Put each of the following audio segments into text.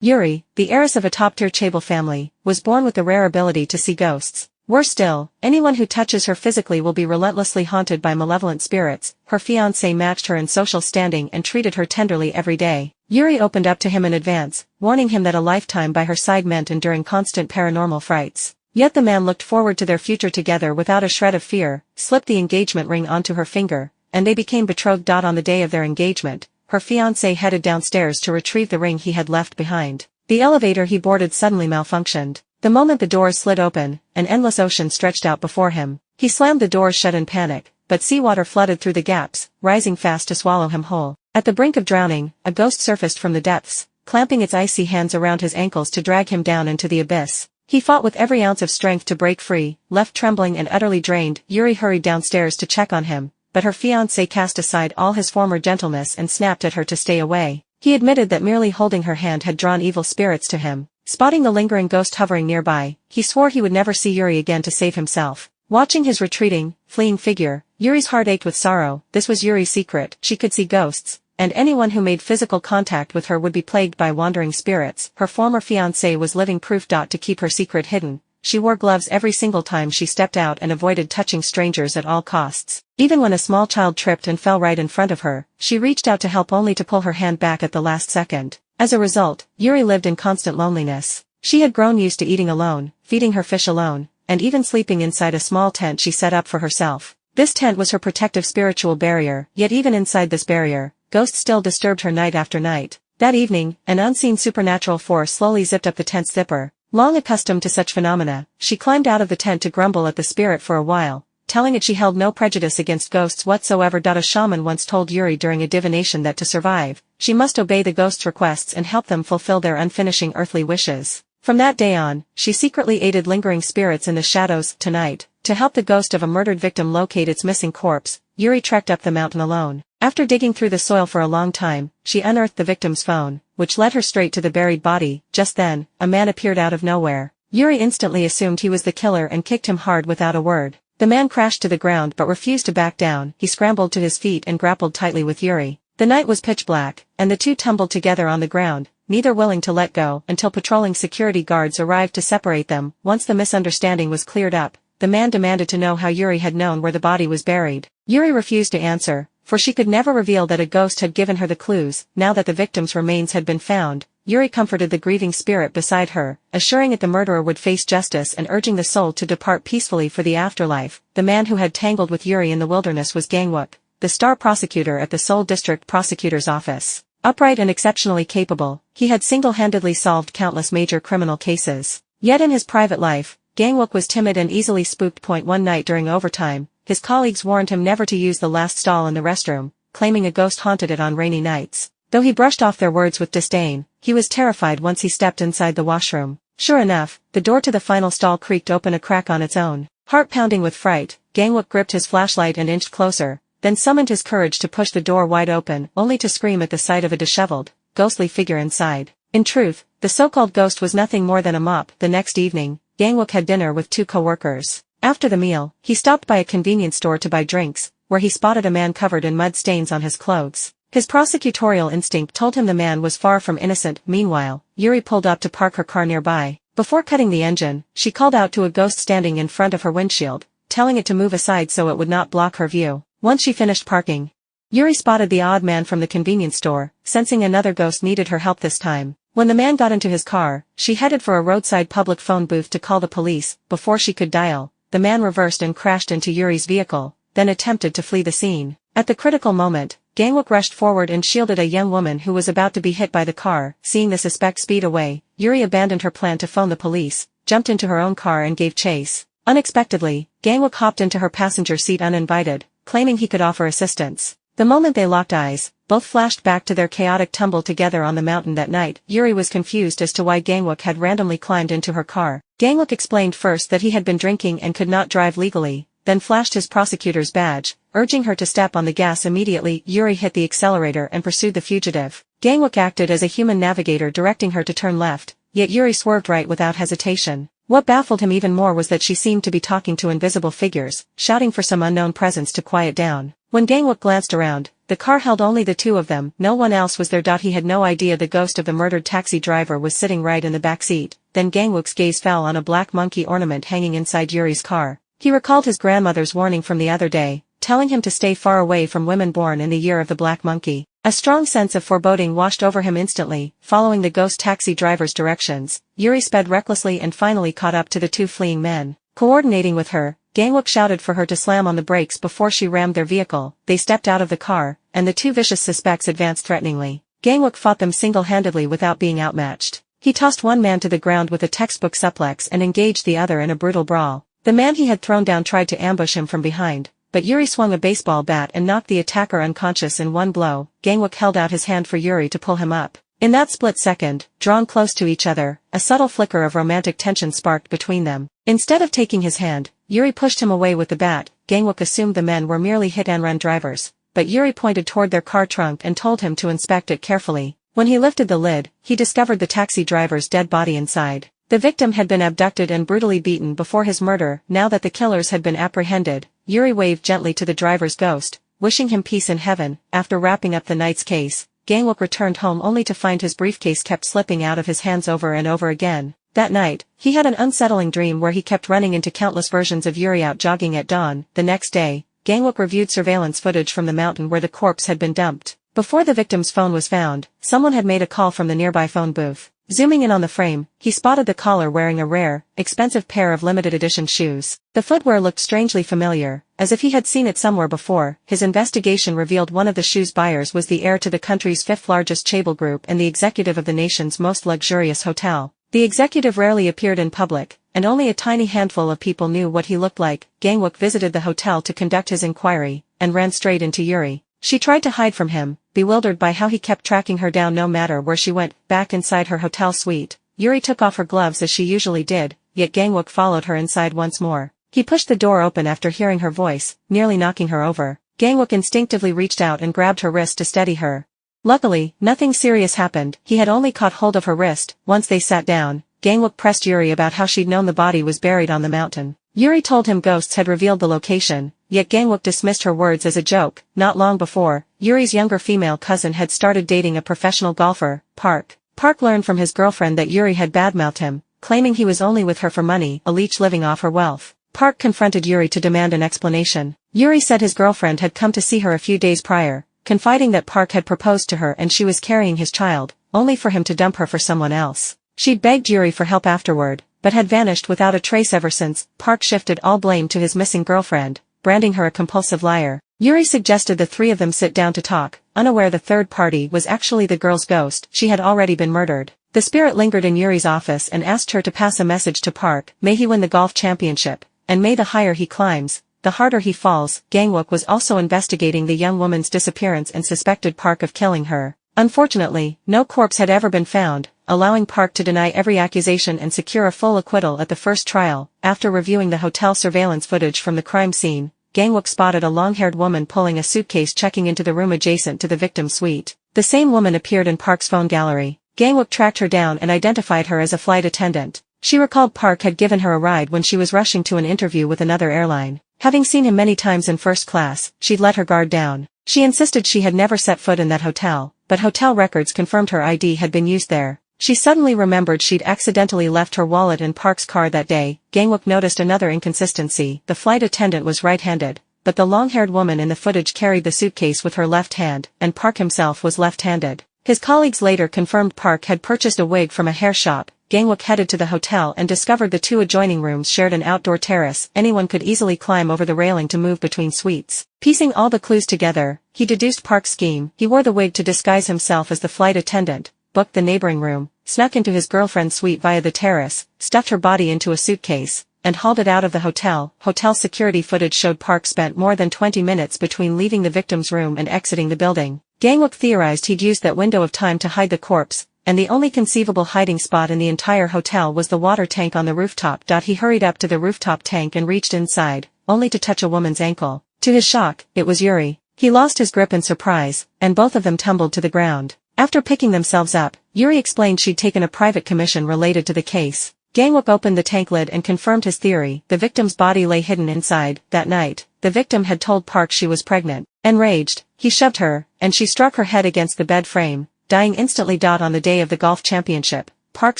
Yuri, the heiress of a top-tier chaebol family, was born with the rare ability to see ghosts. Worse still, anyone who touches her physically will be relentlessly haunted by malevolent spirits. Her fiancé matched her in social standing and treated her tenderly every day. Yuri opened up to him in advance, warning him that a lifetime by her side meant enduring constant paranormal frights. Yet the man looked forward to their future together without a shred of fear, slipped the engagement ring onto her finger, and they became betrothed. On the day of their engagement, her fiancé headed downstairs to retrieve the ring he had left behind. The elevator he boarded suddenly malfunctioned. The moment the doors slid open, an endless ocean stretched out before him. He slammed the doors shut in panic, but seawater flooded through the gaps, rising fast to swallow him whole. At the brink of drowning, a ghost surfaced from the depths, clamping its icy hands around his ankles to drag him down into the abyss. He fought with every ounce of strength to break free, left trembling and utterly drained. Yuri hurried downstairs to check on him, but her fiancé cast aside all his former gentleness and snapped at her to stay away. He admitted that merely holding her hand had drawn evil spirits to him. Spotting the lingering ghost hovering nearby, he swore he would never see Yuri again to save himself. Watching his retreating, fleeing figure, Yuri's heart ached with sorrow. This was Yuri's secret. She could see ghosts, and anyone who made physical contact with her would be plagued by wandering spirits. Her former fiancé was living proof. To keep her secret hidden, she wore gloves every single time she stepped out and avoided touching strangers at all costs. Even when a small child tripped and fell right in front of her, she reached out to help only to pull her hand back at the last second. As a result, Yuri lived in constant loneliness. She had grown used to eating alone, feeding her fish alone, and even sleeping inside a small tent she set up for herself. This tent was her protective spiritual barrier, yet even inside this barrier, ghosts still disturbed her night after night. That evening, an unseen supernatural force slowly zipped up the tent's zipper. Long accustomed to such phenomena, she climbed out of the tent to grumble at the spirit for a while, telling it she held no prejudice against ghosts whatsoever. A shaman once told Yuri during a divination that to survive, she must obey the ghost's requests and help them fulfill their unfinishing earthly wishes. From that day on, she secretly aided lingering spirits in the shadows. Tonight, to help the ghost of a murdered victim locate its missing corpse, Yuri trekked up the mountain alone. After digging through the soil for a long time, she unearthed the victim's phone, which led her straight to the buried body. Just then, a man appeared out of nowhere. Yuri instantly assumed he was the killer and kicked him hard without a word. The man crashed to the ground but refused to back down. He scrambled to his feet and grappled tightly with Yuri. The night was pitch black, and the two tumbled together on the ground, neither willing to let go until patrolling security guards arrived to separate them. Once the misunderstanding was cleared up, the man demanded to know how Yuri had known where the body was buried. Yuri refused to answer, for she could never reveal that a ghost had given her the clues. Now that the victim's remains had been found, Yuri comforted the grieving spirit beside her, assuring it the murderer would face justice and urging the soul to depart peacefully for the afterlife. The man who had tangled with Yuri in the wilderness was Gangwook, the star prosecutor at the Seoul District Prosecutor's Office. Upright and exceptionally capable, he had single-handedly solved countless major criminal cases. Yet in his private life, Gangwook was timid and easily spooked. One night during overtime, his colleagues warned him never to use the last stall in the restroom, claiming a ghost haunted it on rainy nights. Though he brushed off their words with disdain, he was terrified once he stepped inside the washroom. Sure enough, the door to the final stall creaked open a crack on its own. Heart pounding with fright, Gangwook gripped his flashlight and inched closer, then summoned his courage to push the door wide open, only to scream at the sight of a disheveled, ghostly figure inside. In truth, the so-called ghost was nothing more than a mop. The next evening, Gangwook had dinner with two co-workers. After the meal, he stopped by a convenience store to buy drinks, where he spotted a man covered in mud stains on his clothes. His prosecutorial instinct told him the man was far from innocent. Meanwhile, Yuri pulled up to park her car nearby. Before cutting the engine, she called out to a ghost standing in front of her windshield, telling it to move aside so it would not block her view. Once she finished parking, Yuri spotted the odd man from the convenience store, sensing another ghost needed her help this time. When the man got into his car, she headed for a roadside public phone booth to call the police. Before she could dial, the man reversed and crashed into Yuri's vehicle, then attempted to flee the scene. At the critical moment, Gangwook rushed forward and shielded a young woman who was about to be hit by the car. Seeing the suspect speed away, Yuri abandoned her plan to phone the police, jumped into her own car and gave chase. Unexpectedly, Gangwook hopped into her passenger seat uninvited, claiming he could offer assistance. The moment they locked eyes, both flashed back to their chaotic tumble together on the mountain that night. Yuri was confused as to why Gangwook had randomly climbed into her car. Gangwook explained first that he had been drinking and could not drive legally, then flashed his prosecutor's badge, urging her to step on the gas immediately. Yuri hit the accelerator and pursued the fugitive. Gangwook acted as a human navigator directing her to turn left, yet Yuri swerved right without hesitation. What baffled him even more was that she seemed to be talking to invisible figures, shouting for some unknown presence to quiet down. When Gangwook glanced around, the car held only the two of them, no one else was there. He had no idea the ghost of the murdered taxi driver was sitting right in the back seat. Then Gangwook's gaze fell on a black monkey ornament hanging inside Yuri's car. He recalled his grandmother's warning from the other day, telling him to stay far away from women born in the year of the black monkey. A strong sense of foreboding washed over him instantly. Following the ghost taxi driver's directions, Yuri sped recklessly and finally caught up to the two fleeing men. Coordinating with her, Gangwook shouted for her to slam on the brakes before she rammed their vehicle. They stepped out of the car, and the two vicious suspects advanced threateningly. Gangwook fought them single-handedly without being outmatched. He tossed one man to the ground with a textbook suplex and engaged the other in a brutal brawl. The man he had thrown down tried to ambush him from behind, but Yuri swung a baseball bat and knocked the attacker unconscious in one blow. Gangwook held out his hand for Yuri to pull him up. In that split second, drawn close to each other, a subtle flicker of romantic tension sparked between them. Instead of taking his hand, Yuri pushed him away with the bat. Gangwook assumed the men were merely hit-and-run drivers, but Yuri pointed toward their car trunk and told him to inspect it carefully. When he lifted the lid, he discovered the taxi driver's dead body inside. The victim had been abducted and brutally beaten before his murder. Now that the killers had been apprehended, Yuri waved gently to the driver's ghost, wishing him peace in heaven. After wrapping up the night's case, Gangwook returned home only to find his briefcase kept slipping out of his hands over and over again. That night, he had an unsettling dream where he kept running into countless versions of Yuri out jogging at dawn. The next day, Gangwook reviewed surveillance footage from the mountain where the corpse had been dumped. Before the victim's phone was found, someone had made a call from the nearby phone booth. Zooming in on the frame, he spotted the caller wearing a rare, expensive pair of limited edition shoes. The footwear looked strangely familiar, as if he had seen it somewhere before. His investigation revealed one of the shoes buyers was the heir to the country's fifth-largest chaebol group and the executive of the nation's most luxurious hotel. The executive rarely appeared in public, and only a tiny handful of people knew what he looked like. Gangwook visited the hotel to conduct his inquiry, and ran straight into Yuri. She tried to hide from him, bewildered by how he kept tracking her down no matter where she went. Back inside her hotel suite, Yuri took off her gloves as she usually did, yet Gangwook followed her inside once more. He pushed the door open after hearing her voice, nearly knocking her over. Gangwook instinctively reached out and grabbed her wrist to steady her. Luckily, nothing serious happened. He had only caught hold of her wrist. Once they sat down, Gangwook pressed Yuri about how she'd known the body was buried on the mountain. Yuri told him ghosts had revealed the location, yet Gangwook dismissed her words as a joke. Not long before, Yuri's younger female cousin had started dating a professional golfer, Park. Park learned from his girlfriend that Yuri had badmouthed him, claiming he was only with her for money, a leech living off her wealth. Park confronted Yuri to demand an explanation. Yuri said his girlfriend had come to see her a few days prior, confiding that Park had proposed to her and she was carrying his child, only for him to dump her for someone else. She'd begged Yuri for help afterward, but had vanished without a trace ever since. Park shifted all blame to his missing girlfriend, branding her a compulsive liar. Yuri suggested the three of them sit down to talk, unaware the third party was actually the girl's ghost. She had already been murdered. The spirit lingered in Yuri's office and asked her to pass a message to Park. May he win the golf championship, and may the higher he climbs, the harder he falls. Gangwook was also investigating the young woman's disappearance and suspected Park of killing her. Unfortunately, no corpse had ever been found, allowing Park to deny every accusation and secure a full acquittal at the first trial. After reviewing the hotel surveillance footage from the crime scene, Gangwook spotted a long-haired woman pulling a suitcase checking into the room adjacent to the victim's suite. The same woman appeared in Park's phone gallery. Gangwook tracked her down and identified her as a flight attendant. She recalled Park had given her a ride when she was rushing to an interview with another airline. Having seen him many times in first class, she'd let her guard down. She insisted she had never set foot in that hotel, but hotel records confirmed her ID had been used there. She suddenly remembered she'd accidentally left her wallet in Park's car that day. Gangwook noticed another inconsistency. The flight attendant was right-handed, but the long-haired woman in the footage carried the suitcase with her left hand, and Park himself was left-handed. His colleagues later confirmed Park had purchased a wig from a hair shop. Gangwook headed to the hotel and discovered the two adjoining rooms shared an outdoor terrace. Anyone could easily climb over the railing to move between suites. Piecing all the clues together, he deduced Park's scheme. He wore the wig to disguise himself as the flight attendant, booked the neighboring room, snuck into his girlfriend's suite via the terrace, stuffed her body into a suitcase, and hauled it out of the hotel. Hotel security footage showed Park spent more than 20 minutes between leaving the victim's room and exiting the building. Gangwook theorized he'd used that window of time to hide the corpse, and the only conceivable hiding spot in the entire hotel was the water tank on the rooftop. He hurried up to the rooftop tank and reached inside, only to touch a woman's ankle. To his shock, it was Yuri. He lost his grip in surprise, and both of them tumbled to the ground. After picking themselves up, Yuri explained she'd taken a private commission related to the case. Gangwook opened the tank lid and confirmed his theory. The victim's body lay hidden inside. That night, the victim had told Park she was pregnant. Enraged, he shoved her, and she struck her head against the bed frame, dying instantly. On the day of the golf championship, Park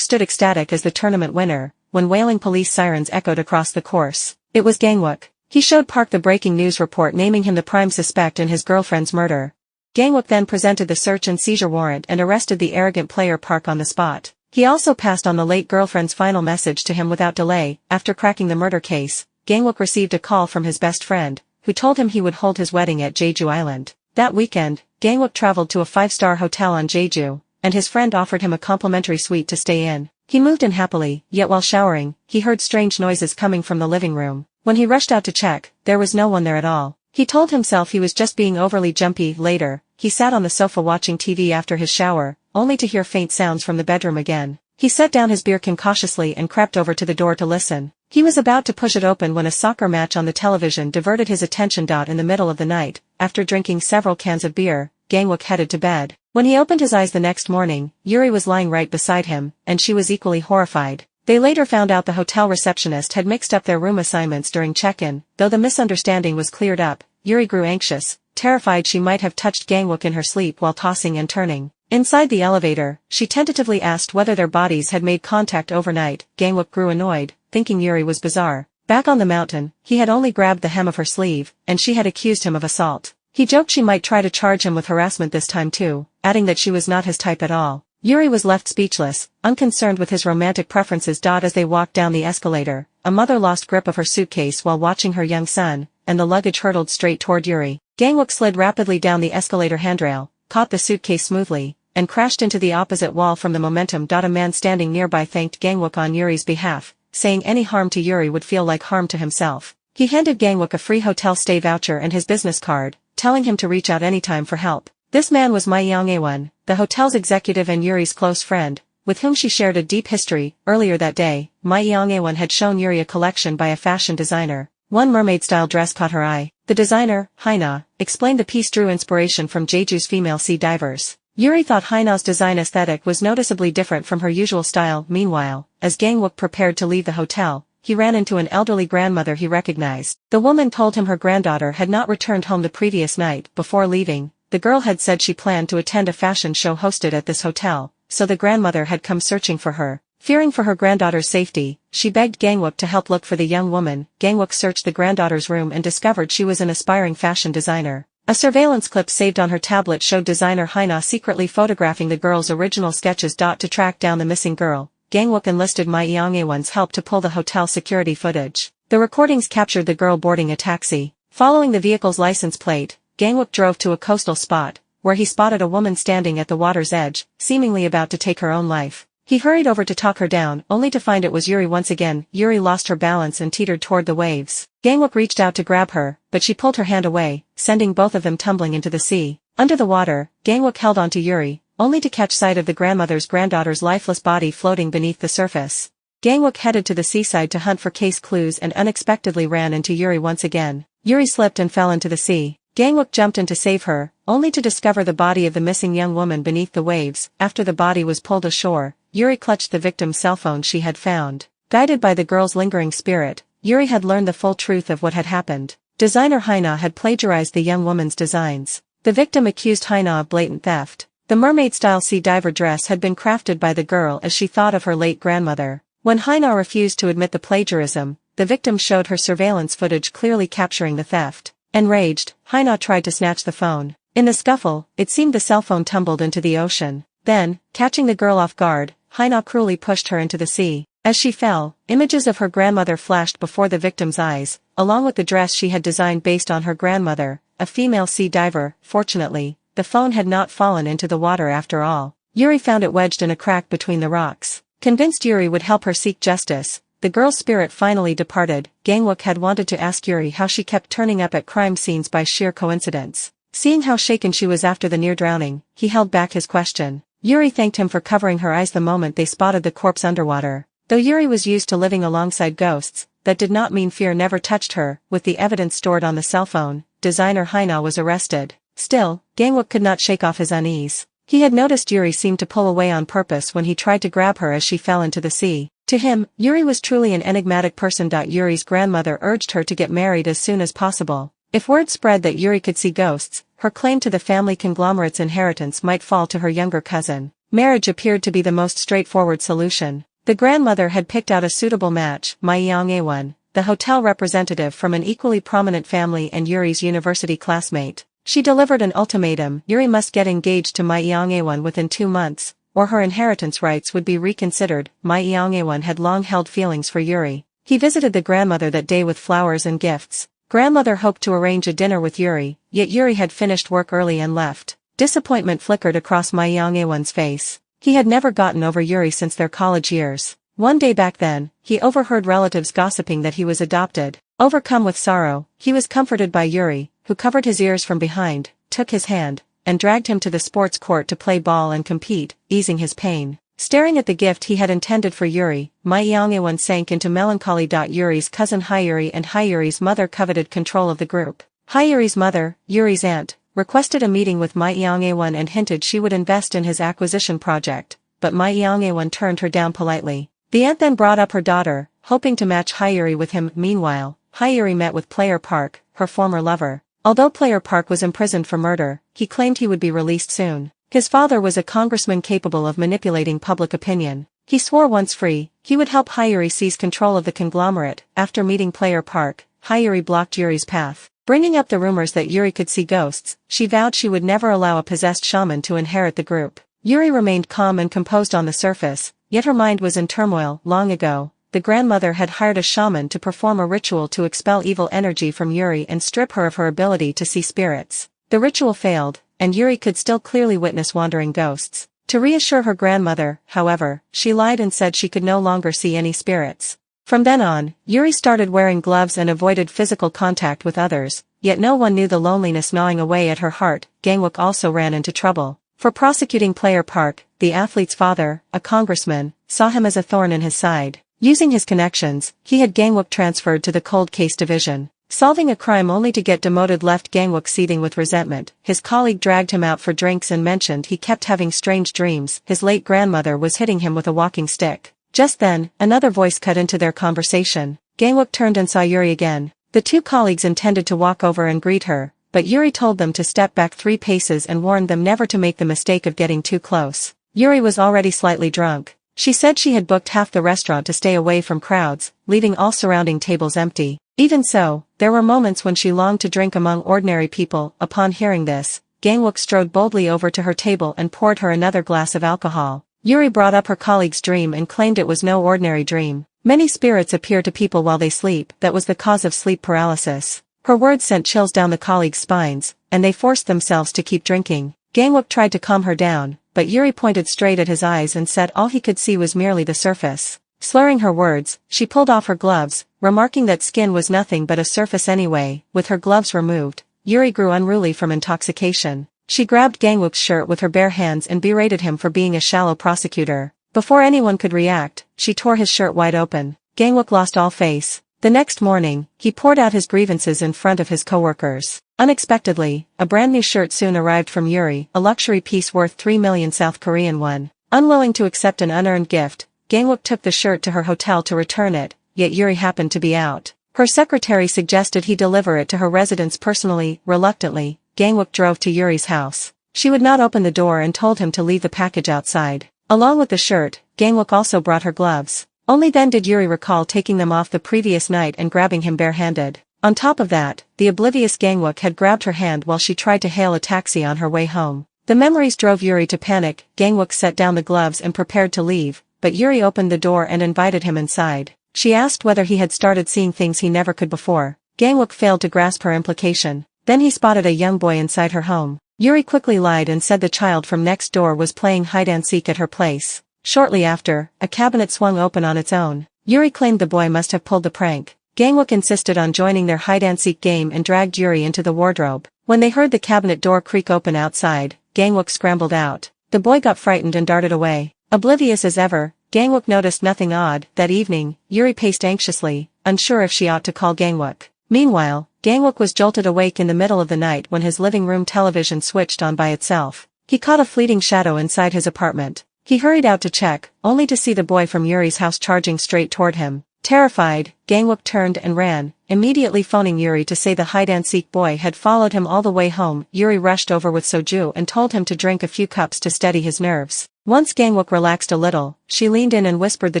stood ecstatic as the tournament winner, when wailing police sirens echoed across the course. It was Gangwook. He showed Park the breaking news report naming him the prime suspect in his girlfriend's murder. Gangwook then presented the search and seizure warrant and arrested the arrogant player Park on the spot. He also passed on the late girlfriend's final message to him without delay. After cracking the murder case, Gangwook received a call from his best friend, who told him he would hold his wedding at Jeju Island. That weekend, Gangwook traveled to a 5-star hotel on Jeju, and his friend offered him a complimentary suite to stay in. He moved in happily, yet while showering, he heard strange noises coming from the living room. When he rushed out to check, there was no one there at all. He told himself he was just being overly jumpy. Later, he sat on the sofa watching TV after his shower, only to hear faint sounds from the bedroom again. He set down his beer can cautiously and crept over to the door to listen. He was about to push it open when a soccer match on the television diverted his attention. In the middle of the night, after drinking several cans of beer, Gangwook headed to bed. When he opened his eyes the next morning, Yuri was lying right beside him, and she was equally horrified. They later found out the hotel receptionist had mixed up their room assignments during check-in. Though the misunderstanding was cleared up, Yuri grew anxious, terrified she might have touched Gangwook in her sleep while tossing and turning. Inside the elevator, she tentatively asked whether their bodies had made contact overnight. Gangwook grew annoyed, thinking Yuri was bizarre. Back on the mountain, he had only grabbed the hem of her sleeve, and she had accused him of assault. He joked she might try to charge him with harassment this time too, adding that she was not his type at all. Yuri was left speechless, unconcerned with his romantic preferences. As they walked down the escalator, a mother lost grip of her suitcase while watching her young son, and the luggage hurtled straight toward Yuri. Gangwook slid rapidly down the escalator handrail, caught the suitcase smoothly, and crashed into the opposite wall from the momentum. A man standing nearby thanked Gangwook on Yuri's behalf, saying any harm to Yuri would feel like harm to himself. He handed Gangwook a free hotel stay voucher and his business card, telling him to reach out anytime for help. This man was Ma Young-aewon, the hotel's executive and Yuri's close friend, with whom she shared a deep history. Earlier that day, Ma Young-aewon had shown Yuri a collection by a fashion designer. One mermaid-style dress caught her eye. The designer, Haina, explained the piece drew inspiration from Jeju's female sea divers. Yuri thought Haina's design aesthetic was noticeably different from her usual style. Meanwhile, as Gangwook prepared to leave the hotel, he ran into an elderly grandmother he recognized. The woman told him her granddaughter had not returned home the previous night. Before leaving, the girl had said she planned to attend a fashion show hosted at this hotel, so the grandmother had come searching for her. Fearing for her granddaughter's safety, she begged Gangwook to help look for the young woman. Gangwook searched the granddaughter's room and discovered she was an aspiring fashion designer. A surveillance clip saved on her tablet showed designer Haina secretly photographing the girl's original sketches. To track down the missing girl, Gangwook enlisted Ma Young-aewon's help to pull the hotel security footage. The recordings captured the girl boarding a taxi. Following the vehicle's license plate, Gangwook drove to a coastal spot, where he spotted a woman standing at the water's edge, seemingly about to take her own life. He hurried over to talk her down, only to find it was Yuri once again. Yuri lost her balance and teetered toward the waves. Gangwook reached out to grab her, but she pulled her hand away, sending both of them tumbling into the sea. Under the water, Gangwook held onto Yuri, only to catch sight of the granddaughter's lifeless body floating beneath the surface. Gangwook headed to the seaside to hunt for case clues and unexpectedly ran into Yuri once again. Yuri slipped and fell into the sea. Gangwook jumped in to save her, only to discover the body of the missing young woman beneath the waves. After the body was pulled ashore, Yuri clutched the victim's cell phone she had found. Guided by the girl's lingering spirit, Yuri had learned the full truth of what had happened. Designer Haina had plagiarized the young woman's designs. The victim accused Haina of blatant theft. The mermaid-style sea diver dress had been crafted by the girl as she thought of her late grandmother. When Haina refused to admit the plagiarism, the victim showed her surveillance footage clearly capturing the theft. Enraged, Haina tried to snatch the phone. In the scuffle, it seemed the cell phone tumbled into the ocean. Then, catching the girl off guard, Haina cruelly pushed her into the sea. As she fell, images of her grandmother flashed before the victim's eyes, along with the dress she had designed based on her grandmother, a female sea diver. Fortunately, the phone had not fallen into the water after all. Yuri found it wedged in a crack between the rocks. Convinced Yuri would help her seek justice, the girl's spirit finally departed. Gangwook had wanted to ask Yuri how she kept turning up at crime scenes by sheer coincidence. Seeing how shaken she was after the near drowning, he held back his question. Yuri thanked him for covering her eyes the moment they spotted the corpse underwater. Though Yuri was used to living alongside ghosts, that did not mean fear never touched her. With the evidence stored on the cell phone, designer Haina was arrested. Still, Gangwook could not shake off his unease. He had noticed Yuri seemed to pull away on purpose when he tried to grab her as she fell into the sea. To him, Yuri was truly an enigmatic person. Yuri's grandmother urged her to get married as soon as possible. If word spread that Yuri could see ghosts, her claim to the family conglomerate's inheritance might fall to her younger cousin. Marriage appeared to be the most straightforward solution. The grandmother had picked out a suitable match, Ma Yang-ae-won, the hotel representative from an equally prominent family and Yuri's university classmate. She delivered an ultimatum: Yuri must get engaged to Ma Yang-ae-won within 2 months, or her inheritance rights would be reconsidered. Ma Yang-ae-won had long held feelings for Yuri. He visited the grandmother that day with flowers and gifts. Grandmother hoped to arrange a dinner with Yuri, yet Yuri had finished work early and left. Disappointment flickered across Ma Yang-ae-won's face. He had never gotten over Yuri since their college years. One day back then, he overheard relatives gossiping that he was adopted. Overcome with sorrow, he was comforted by Yuri, who covered his ears from behind, took his hand, and dragged him to the sports court to play ball and compete, easing his pain. Staring at the gift he had intended for Yuri, Ma Yang-ae-won sank into melancholy. Yuri's cousin Hyuri and Hyuri's mother coveted control of the group. Hyuri's mother, Yuri's aunt, requested a meeting with Ma Yang-ae-won and hinted she would invest in his acquisition project, but Ma Yang-ae-won turned her down politely. The aunt then brought up her daughter, hoping to match Hyuri with him. Meanwhile, Hyuri met with Player Park, her former lover. Although Player Park was imprisoned for murder, he claimed he would be released soon. His father was a congressman capable of manipulating public opinion. He swore once free, he would help Hyuri seize control of the conglomerate. After meeting Player Park, Hyuri blocked Yuri's path. Bringing up the rumors that Yuri could see ghosts, she vowed she would never allow a possessed shaman to inherit the group. Yuri remained calm and composed on the surface, yet her mind was in turmoil. Long ago, the grandmother had hired a shaman to perform a ritual to expel evil energy from Yuri and strip her of her ability to see spirits. The ritual failed, and Yuri could still clearly witness wandering ghosts. To reassure her grandmother, however, she lied and said she could no longer see any spirits. From then on, Yuri started wearing gloves and avoided physical contact with others, yet no one knew the loneliness gnawing away at her heart. Gangwook also ran into trouble. For prosecuting Player Park, the athlete's father, a congressman, saw him as a thorn in his side. Using his connections, he had Gangwook transferred to the cold case division. Solving a crime only to get demoted left Gangwook seething with resentment. His colleague dragged him out for drinks and mentioned he kept having strange dreams. His late grandmother was hitting him with a walking stick. Just then, another voice cut into their conversation. Gangwook turned and saw Yuri again. The two colleagues intended to walk over and greet her, but Yuri told them to step back 3 paces and warned them never to make the mistake of getting too close. Yuri was already slightly drunk. She said she had booked half the restaurant to stay away from crowds, leaving all surrounding tables empty. Even so, there were moments when she longed to drink among ordinary people. Upon hearing this, Gangwook strode boldly over to her table and poured her another glass of alcohol. Yuri brought up her colleague's dream and claimed it was no ordinary dream. Many spirits appear to people while they sleep. That was the cause of sleep paralysis. Her words sent chills down the colleagues' spines, and they forced themselves to keep drinking. Gangwook tried to calm her down, but Yuri pointed straight at his eyes and said all he could see was merely the surface. Slurring her words, she pulled off her gloves, remarking that skin was nothing but a surface anyway. With her gloves removed, Yuri grew unruly from intoxication. She grabbed Gangwook's shirt with her bare hands and berated him for being a shallow prosecutor. Before anyone could react, she tore his shirt wide open. Gangwook lost all face. The next morning, he poured out his grievances in front of his coworkers. Unexpectedly, a brand new shirt soon arrived from Yuri, a luxury piece worth 3 million South Korean won. Unwilling to accept an unearned gift, Gangwook took the shirt to her hotel to return it, yet Yuri happened to be out. Her secretary suggested he deliver it to her residence personally. Reluctantly, Gangwook drove to Yuri's house. She would not open the door and told him to leave the package outside. Along with the shirt, Gangwook also brought her gloves. Only then did Yuri recall taking them off the previous night and grabbing him barehanded. On top of that, the oblivious Gangwook had grabbed her hand while she tried to hail a taxi on her way home. The memories drove Yuri to panic. Gangwook set down the gloves and prepared to leave, but Yuri opened the door and invited him inside. She asked whether he had started seeing things he never could before. Gangwook failed to grasp her implication. Then he spotted a young boy inside her home. Yuri quickly lied and said the child from next door was playing hide-and-seek at her place. Shortly after, a cabinet swung open on its own. Yuri claimed the boy must have pulled the prank. Gangwook insisted on joining their hide-and-seek game and dragged Yuri into the wardrobe. When they heard the cabinet door creak open outside, Gangwook scrambled out. The boy got frightened and darted away. Oblivious as ever, Gangwook noticed nothing odd. That evening, Yuri paced anxiously, unsure if she ought to call Gangwook. Meanwhile, Gangwook was jolted awake in the middle of the night when his living room television switched on by itself. He caught a fleeting shadow inside his apartment. He hurried out to check, only to see the boy from Yuri's house charging straight toward him. Terrified, Gangwook turned and ran, immediately phoning Yuri to say the hide-and-seek boy had followed him all the way home. Yuri rushed over with soju and told him to drink a few cups to steady his nerves. Once Gangwook relaxed a little, she leaned in and whispered the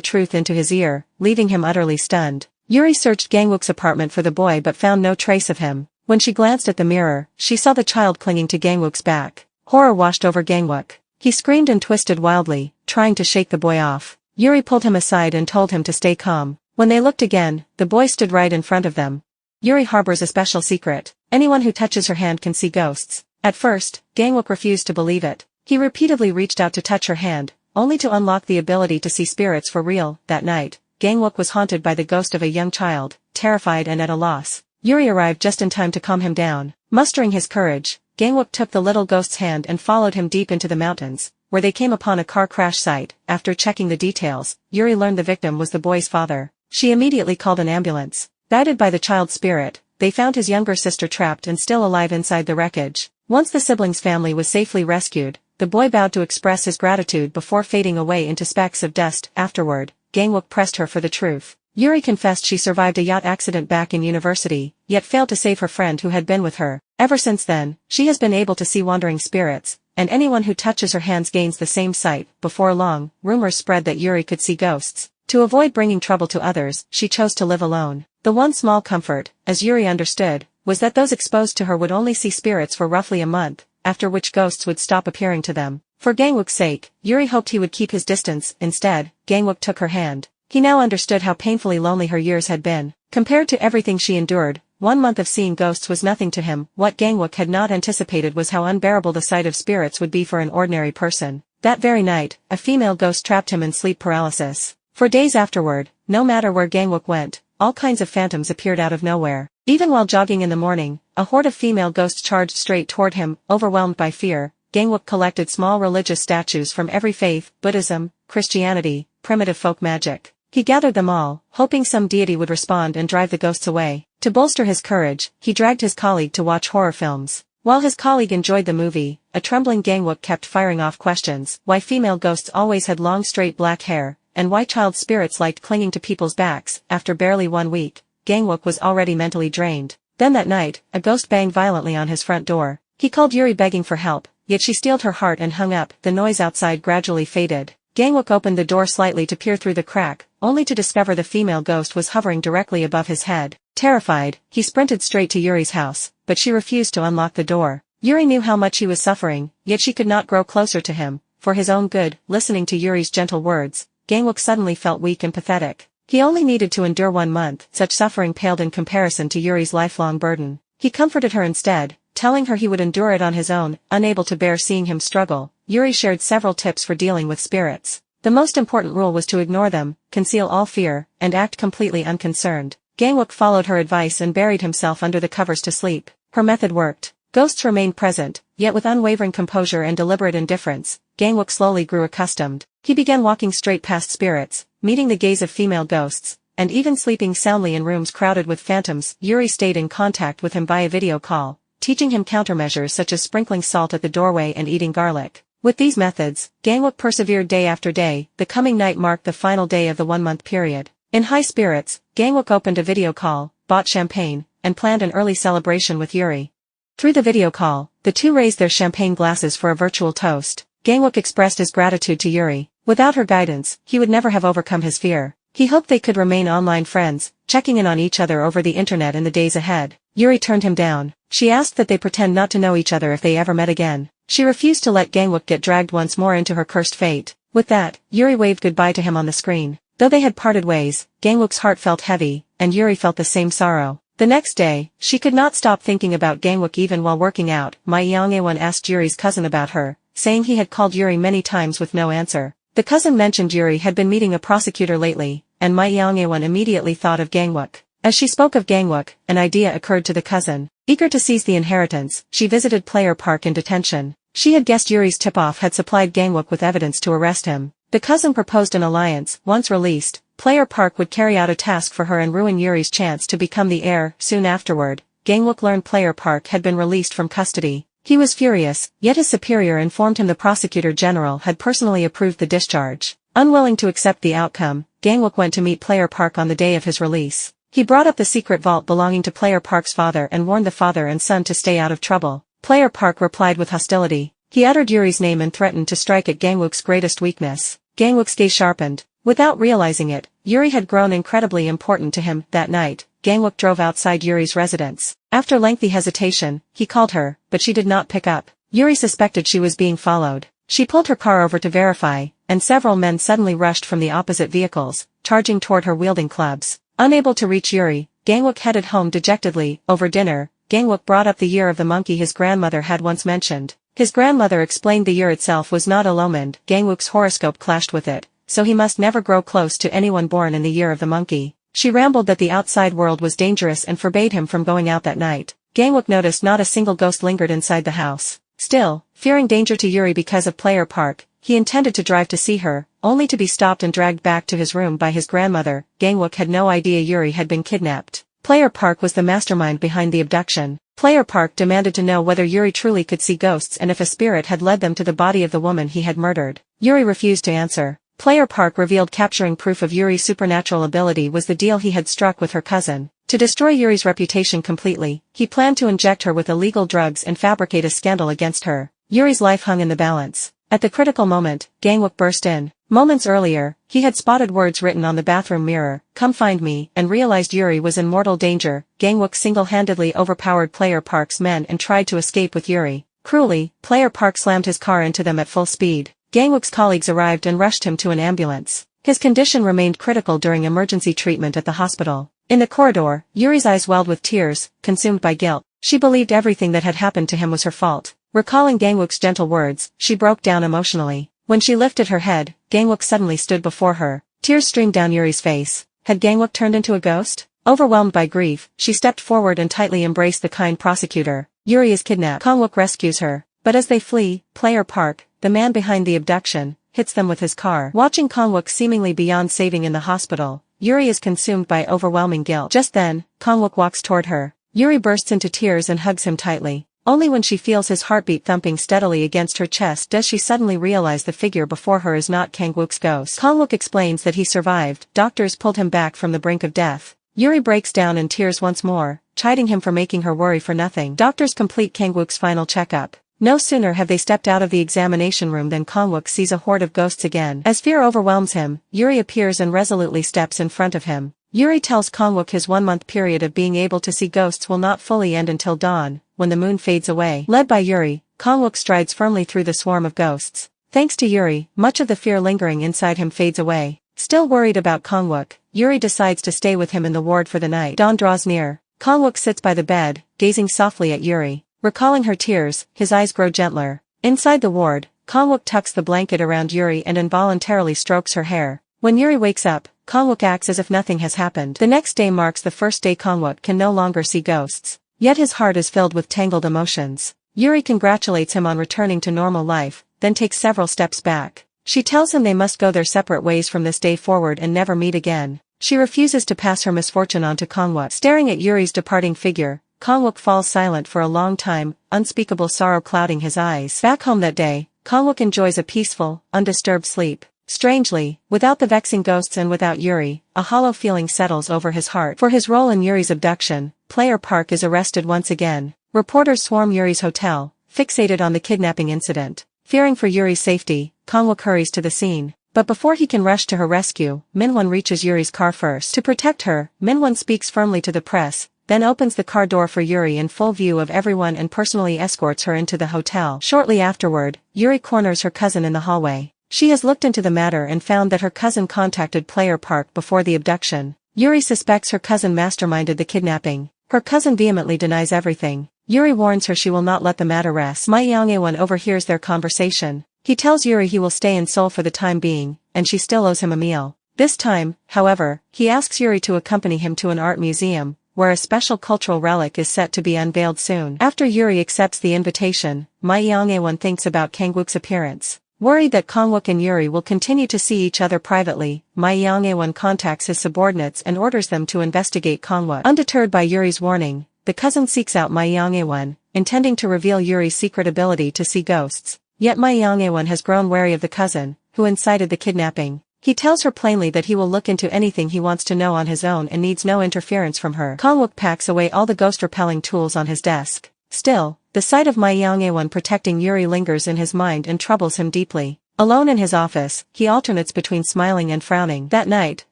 truth into his ear, leaving him utterly stunned. Yuri searched Gangwook's apartment for the boy but found no trace of him. When she glanced at the mirror, she saw the child clinging to Gangwook's back. Horror washed over Gangwook. He screamed and twisted wildly, trying to shake the boy off. Yuri pulled him aside and told him to stay calm. When they looked again, the boy stood right in front of them. Yuri harbors a special secret. Anyone who touches her hand can see ghosts. At first, Gangwook refused to believe it. He repeatedly reached out to touch her hand, only to unlock the ability to see spirits for real. That night, Gangwook was haunted by the ghost of a young child, terrified and at a loss. Yuri arrived just in time to calm him down. Mustering his courage, Gangwook took the little ghost's hand and followed him deep into the mountains, where they came upon a car crash site. After checking the details, Yuri learned the victim was the boy's father. She immediately called an ambulance. Guided by the child's spirit, they found his younger sister trapped and still alive inside the wreckage. Once the siblings' family was safely rescued, the boy bowed to express his gratitude before fading away into specks of dust. Afterward, Gangwook pressed her for the truth. Yuri confessed she survived a yacht accident back in university, yet failed to save her friend who had been with her. Ever since then, she has been able to see wandering spirits, and anyone who touches her hands gains the same sight. Before long, rumors spread that Yuri could see ghosts. To avoid bringing trouble to others, she chose to live alone. The one small comfort, as Yuri understood, was that those exposed to her would only see spirits for roughly a month, after which ghosts would stop appearing to them. For Gangwook's sake, Yuri hoped he would keep his distance. Instead, Gangwook took her hand. He now understood how painfully lonely her years had been. Compared to everything she endured, 1 month of seeing ghosts was nothing to him. What Gangwook had not anticipated was how unbearable the sight of spirits would be for an ordinary person. That very night, a female ghost trapped him in sleep paralysis. For days afterward, no matter where Gangwook went, all kinds of phantoms appeared out of nowhere. Even while jogging in the morning, a horde of female ghosts charged straight toward him. Overwhelmed by fear, Gangwook collected small religious statues from every faith: Buddhism, Christianity, primitive folk magic. He gathered them all, hoping some deity would respond and drive the ghosts away. To bolster his courage, he dragged his colleague to watch horror films. While his colleague enjoyed the movie, a trembling Gangwook kept firing off questions: why female ghosts always had long straight black hair, and why child spirits liked clinging to people's backs. After barely 1 week, Gangwook was already mentally drained. Then that night, a ghost banged violently on his front door. He called Yuri begging for help, yet she steeled her heart and hung up. The noise outside gradually faded. Gangwook opened the door slightly to peer through the crack, only to discover the female ghost was hovering directly above his head. Terrified, he sprinted straight to Yuri's house, but she refused to unlock the door. Yuri knew how much he was suffering, yet she could not grow closer to him. For his own good, listening to Yuri's gentle words, Gangwook suddenly felt weak and pathetic. He only needed to endure 1 month. Such suffering paled in comparison to Yuri's lifelong burden. He comforted her instead, telling her he would endure it on his own. Unable to bear seeing him struggle, Yuri shared several tips for dealing with spirits. The most important rule was to ignore them, conceal all fear, and act completely unconcerned. Gangwook followed her advice and buried himself under the covers to sleep. Her method worked. Ghosts remained present, yet with unwavering composure and deliberate indifference, Gangwook slowly grew accustomed. He began walking straight past spirits, meeting the gaze of female ghosts, and even sleeping soundly in rooms crowded with phantoms. Yuri stayed in contact with him via video call, teaching him countermeasures such as sprinkling salt at the doorway and eating garlic. With these methods, Gangwook persevered day after day. The coming night marked the final day of the 1-month period. In high spirits, Gangwook opened a video call, bought champagne, and planned an early celebration with Yuri. Through the video call, the two raised their champagne glasses for a virtual toast. Gangwook expressed his gratitude to Yuri. Without her guidance, he would never have overcome his fear. He hoped they could remain online friends, checking in on each other over the internet in the days ahead. Yuri turned him down. She asked that they pretend not to know each other if they ever met again. She refused to let Gangwook get dragged once more into her cursed fate. With that, Yuri waved goodbye to him on the screen. Though they had parted ways, Gangwook's heart felt heavy, and Yuri felt the same sorrow. The next day, she could not stop thinking about Gangwook even while working out. Ma Yangwon asked Yuri's cousin about her, saying he had called Yuri many times with no answer. The cousin mentioned Yuri had been meeting a prosecutor lately, and Ma Yangwon immediately thought of Gangwook. As she spoke of Gangwook, an idea occurred to the cousin. Eager to seize the inheritance, she visited Player Park in detention. She had guessed Yuri's tip-off had supplied Gangwook with evidence to arrest him. The cousin proposed an alliance. Once released, Player Park would carry out a task for her and ruin Yuri's chance to become the heir. Soon afterward, Gangwook learned Player Park had been released from custody. He was furious, yet his superior informed him the prosecutor general had personally approved the discharge. Unwilling to accept the outcome, Gangwook went to meet Player Park on the day of his release. He brought up the secret vault belonging to Player Park's father and warned the father and son to stay out of trouble. Player Park replied with hostility. He uttered Yuri's name and threatened to strike at Gangwook's greatest weakness. Gangwook's gaze sharpened. Without realizing it, Yuri had grown incredibly important to him. That night, Gangwook drove outside Yuri's residence. After lengthy hesitation, he called her, but she did not pick up. Yuri suspected she was being followed. She pulled her car over to verify, and several men suddenly rushed from the opposite vehicles, charging toward her wielding clubs. Unable to reach Yuri, Gangwook headed home dejectedly. Over dinner, Gangwook brought up the year of the monkey his grandmother had once mentioned. His grandmother explained the year itself was not a Lomond. Gangwook's horoscope clashed with it, so he must never grow close to anyone born in the year of the monkey. She rambled that the outside world was dangerous and forbade him from going out that night. Gangwook noticed not a single ghost lingered inside the house. Still, fearing danger to Yuri because of Player Park, he intended to drive to see her, only to be stopped and dragged back to his room by his grandmother. Gangwook had no idea Yuri had been kidnapped. Player Park was the mastermind behind the abduction. Player Park demanded to know whether Yuri truly could see ghosts and if a spirit had led them to the body of the woman he had murdered. Yuri refused to answer. Player Park revealed capturing proof of Yuri's supernatural ability was the deal he had struck with her cousin. To destroy Yuri's reputation completely, he planned to inject her with illegal drugs and fabricate a scandal against her. Yuri's life hung in the balance. At the critical moment, Gangwook burst in. Moments earlier, he had spotted words written on the bathroom mirror, "Come find me," and realized Yuri was in mortal danger. Gangwook single-handedly overpowered Player Park's men and tried to escape with Yuri. Cruelly, Player Park slammed his car into them at full speed. Gangwook's colleagues arrived and rushed him to an ambulance. His condition remained critical during emergency treatment at the hospital. In the corridor, Yuri's eyes welled with tears, consumed by guilt. She believed everything that had happened to him was her fault. Recalling Gangwook's gentle words, she broke down emotionally. When she lifted her head, Gangwook suddenly stood before her. Tears streamed down Yuri's face. Had Gangwook turned into a ghost? Overwhelmed by grief, she stepped forward and tightly embraced the kind prosecutor. Yuri is kidnapped. Gangwook rescues her. But as they flee, Player Park, the man behind the abduction, hits them with his car. Watching Gangwook seemingly beyond saving in the hospital, Yuri is consumed by overwhelming guilt. Just then, Gangwook walks toward her. Yuri bursts into tears and hugs him tightly. Only when she feels his heartbeat thumping steadily against her chest does she suddenly realize the figure before her is not Gangwook's ghost. Gangwook explains that he survived. Doctors pulled him back from the brink of death. Yuri breaks down in tears once more, chiding him for making her worry for nothing. Doctors complete Gangwook's final checkup. No sooner have they stepped out of the examination room than Gangwook sees a horde of ghosts again. As fear overwhelms him, Yuri appears and resolutely steps in front of him. Yuri tells Gangwook his 1-month period of being able to see ghosts will not fully end until dawn, when the moon fades away. Led by Yuri, Gangwook strides firmly through the swarm of ghosts. Thanks to Yuri, much of the fear lingering inside him fades away. Still worried about Gangwook, Yuri decides to stay with him in the ward for the night. Dawn draws near. Gangwook sits by the bed, gazing softly at Yuri. Recalling her tears, his eyes grow gentler. Inside the ward, Gangwook tucks the blanket around Yuri and involuntarily strokes her hair. When Yuri wakes up, Gangwook acts as if nothing has happened. The next day marks the first day Gangwook can no longer see ghosts. Yet his heart is filled with tangled emotions. Yuri congratulates him on returning to normal life, then takes several steps back. She tells him they must go their separate ways from this day forward and never meet again. She refuses to pass her misfortune on to Gangwook. Staring at Yuri's departing figure, Gangwook falls silent for a long time, unspeakable sorrow clouding his eyes. Back home that day, Gangwook enjoys a peaceful, undisturbed sleep. Strangely, without the vexing ghosts and without Yuri, a hollow feeling settles over his heart. For his role in Yuri's abduction, Player Park is arrested once again. Reporters swarm Yuri's hotel, fixated on the kidnapping incident. Fearing for Yuri's safety, Gangwook hurries to the scene. But before he can rush to her rescue, Minwon reaches Yuri's car first. To protect her, Minwon speaks firmly to the press, then opens the car door for Yuri in full view of everyone and personally escorts her into the hotel. Shortly afterward, Yuri corners her cousin in the hallway. She has looked into the matter and found that her cousin contacted Player Park before the abduction. Yuri suspects her cousin masterminded the kidnapping. Her cousin vehemently denies everything. Yuri warns her she will not let the matter rest. Ma Yang-ewan overhears their conversation. He tells Yuri he will stay in Seoul for the time being, and she still owes him a meal. This time, however, he asks Yuri to accompany him to an art museum, where a special cultural relic is set to be unveiled soon. After Yuri accepts the invitation, Ma Yang-ewan thinks about Gangwook's appearance. Worried that Gangwook and Yuri will continue to see each other privately, Ma Yang-ewan contacts his subordinates and orders them to investigate Gangwook. Undeterred by Yuri's warning, the cousin seeks out Ma Yang-ewan, intending to reveal Yuri's secret ability to see ghosts. Yet Ma Yong-eun has grown wary of the cousin, who incited the kidnapping. He tells her plainly that he will look into anything he wants to know on his own and needs no interference from her. Kang-wook packs away all the ghost-repelling tools on his desk. Still, the sight of Ma Yong-eun protecting Yuri lingers in his mind and troubles him deeply. Alone in his office, he alternates between smiling and frowning. That night,